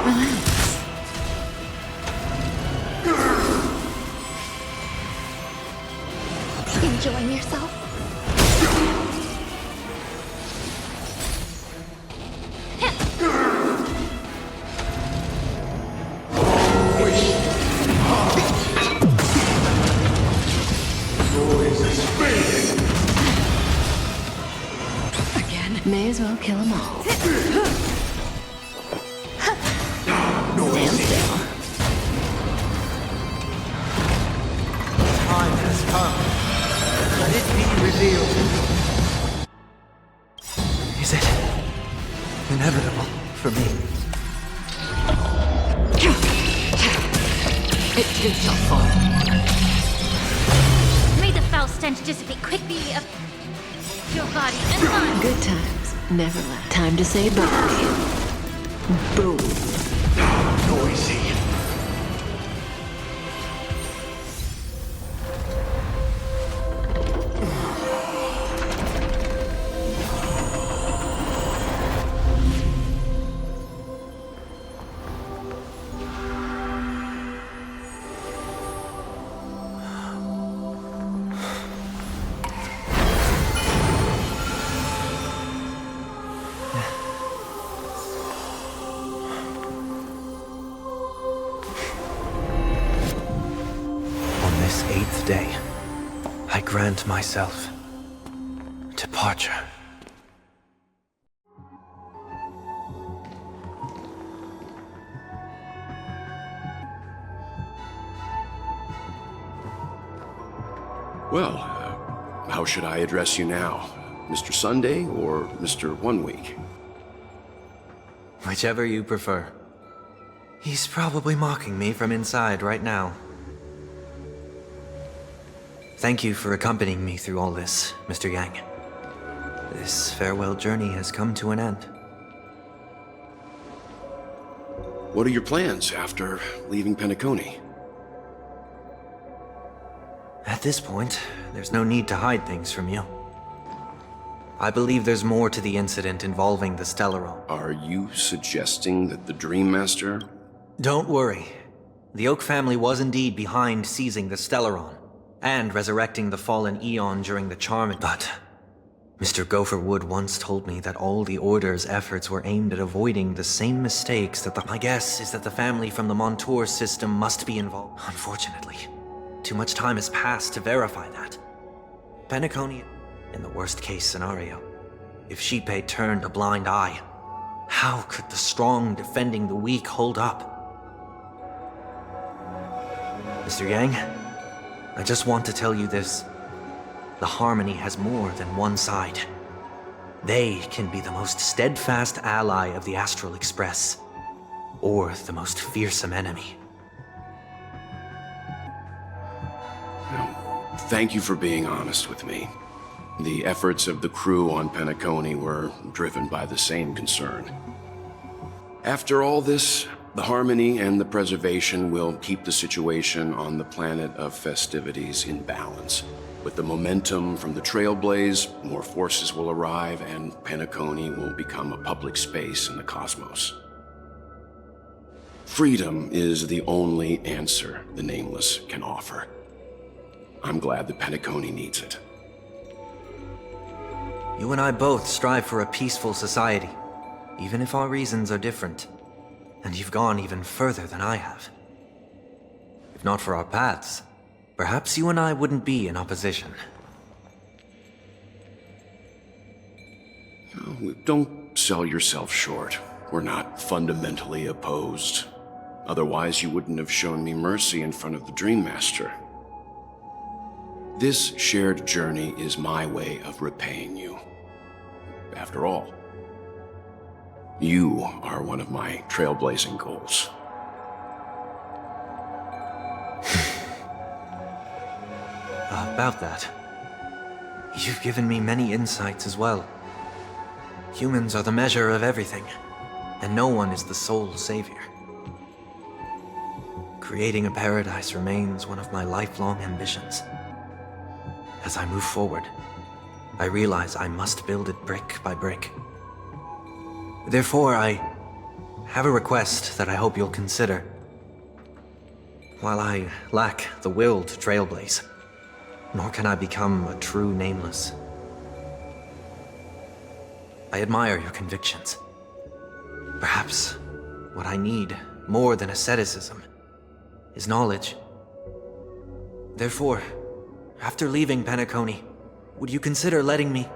Relax. Enjoying yourself? May as well kill them all. Stand still. Time has come. Let it be revealed. Is it inevitable for me? It did so far. May the foul stench dissipate quickly of your body and mind. Good times never last. Time to say bye. Boom. Noisy. Day, I grant myself departure. Well, how should I address you now? Mr. Sunday or Mr. 1 Week? Whichever you prefer. He's probably mocking me from inside right now. Thank you for accompanying me through all this, Mr. Yang. This farewell journey has come to an end. What are your plans after leaving Penacony? At this point, there's no need to hide things from you. I believe there's more to the incident involving the Stellaron. Are you suggesting that the Dream Master... Don't worry. The Oak family was indeed behind seizing the Stellaron and resurrecting the fallen Eon during the Charm. But Mr. Gopherwood once told me that all the Order's efforts were aimed at avoiding the same mistakes that my guess is that the family from the Montour system must be involved. Unfortunately, too much time has passed to verify that. Penacony, in the worst-case scenario, if Xipe turned a blind eye, how could the strong defending the weak hold up? Mr. Yang, I just want to tell you this. The Harmony has more than one side. They can be the most steadfast ally of the Astral Express, or the most fearsome enemy. Thank you for being honest with me. The efforts of the crew on Penacony were driven by the same concern. After all this, the Harmony and the Preservation will keep the situation on the planet of festivities in balance. With the momentum from the Trailblaze, more forces will arrive and Penacony will become a public space in the cosmos. Freedom is the only answer the Nameless can offer. I'm glad that Penacony needs it. You and I both strive for a peaceful society, even if our reasons are different. And you've gone even further than I have. If not for our paths, perhaps you and I wouldn't be in opposition. Don't sell yourself short. We're not fundamentally opposed. Otherwise, you wouldn't have shown me mercy in front of the Dream Master. This shared journey is my way of repaying you. After all, you are one of my trailblazing goals. About that, you've given me many insights as well. Humans are the measure of everything, and no one is the sole savior. Creating a paradise remains one of my lifelong ambitions. As I move forward, I realize I must build it brick by brick. Therefore, I have a request that I hope you'll consider. While I lack the will to trailblaze, nor can I become a true nameless, I admire your convictions. Perhaps what I need, more than asceticism, is knowledge. Therefore, after leaving Penacony, would you consider letting me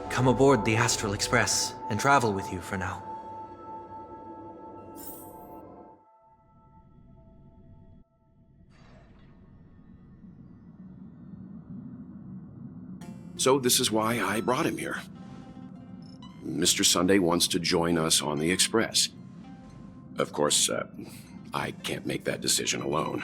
come aboard the Astral Express and travel with you for now? So this is why I brought him here. Mr. Sunday wants to join us on the Express. Of course, I can't make that decision alone.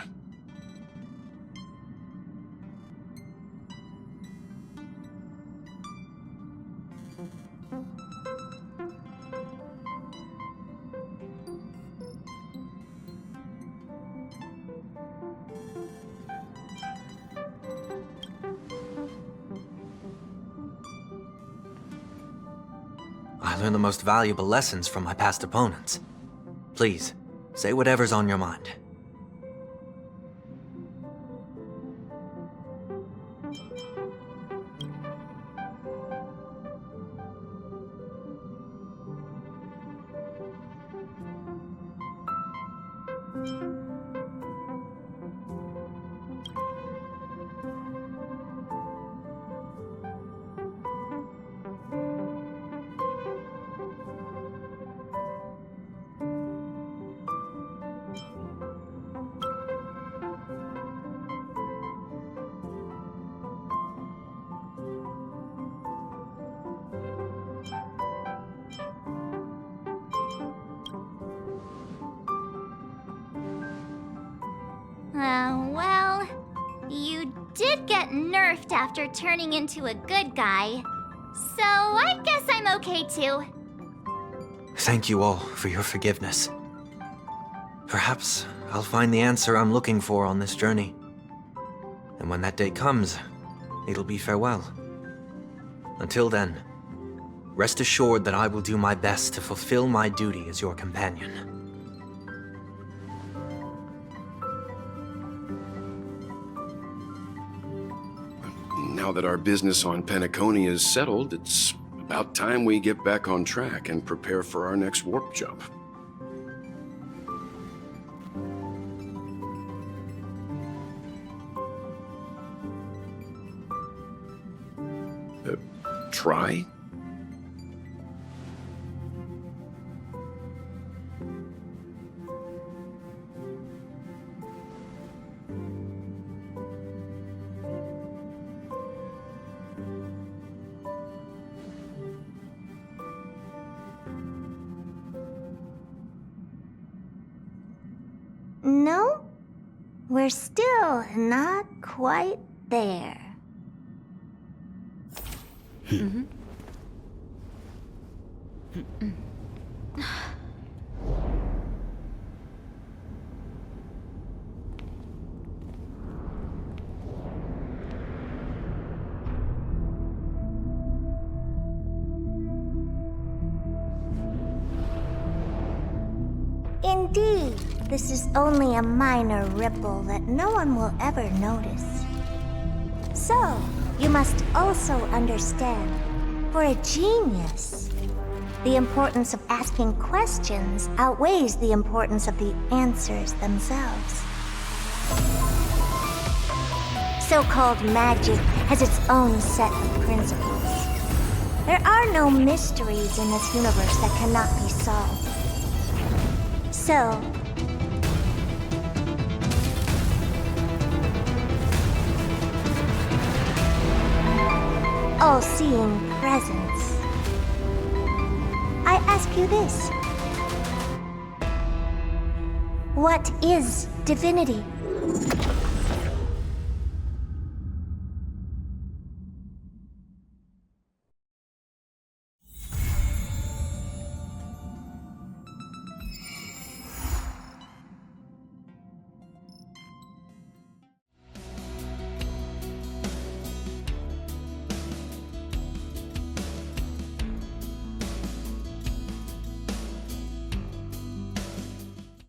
I learned the most valuable lessons from my past opponents. Please, say whatever's on your mind. Well, you did get nerfed after turning into a good guy. So I guess I'm okay too. Thank you all for your forgiveness. Perhaps I'll find the answer I'm looking for on this journey. And when that day comes, it'll be farewell. Until then, rest assured that I will do my best to fulfill my duty as your companion. Now that our business on Penacony is settled, it's about time we get back on track and prepare for our next warp jump. Try? No, we're still not quite there. Indeed, this is only a minor ripple that no one will ever notice. So, you must also understand, for a genius, the importance of asking questions outweighs the importance of the answers themselves. So-called magic has its own set of principles. There are no mysteries in this universe that cannot be solved. So, all-seeing presence, I ask you this. What is divinity?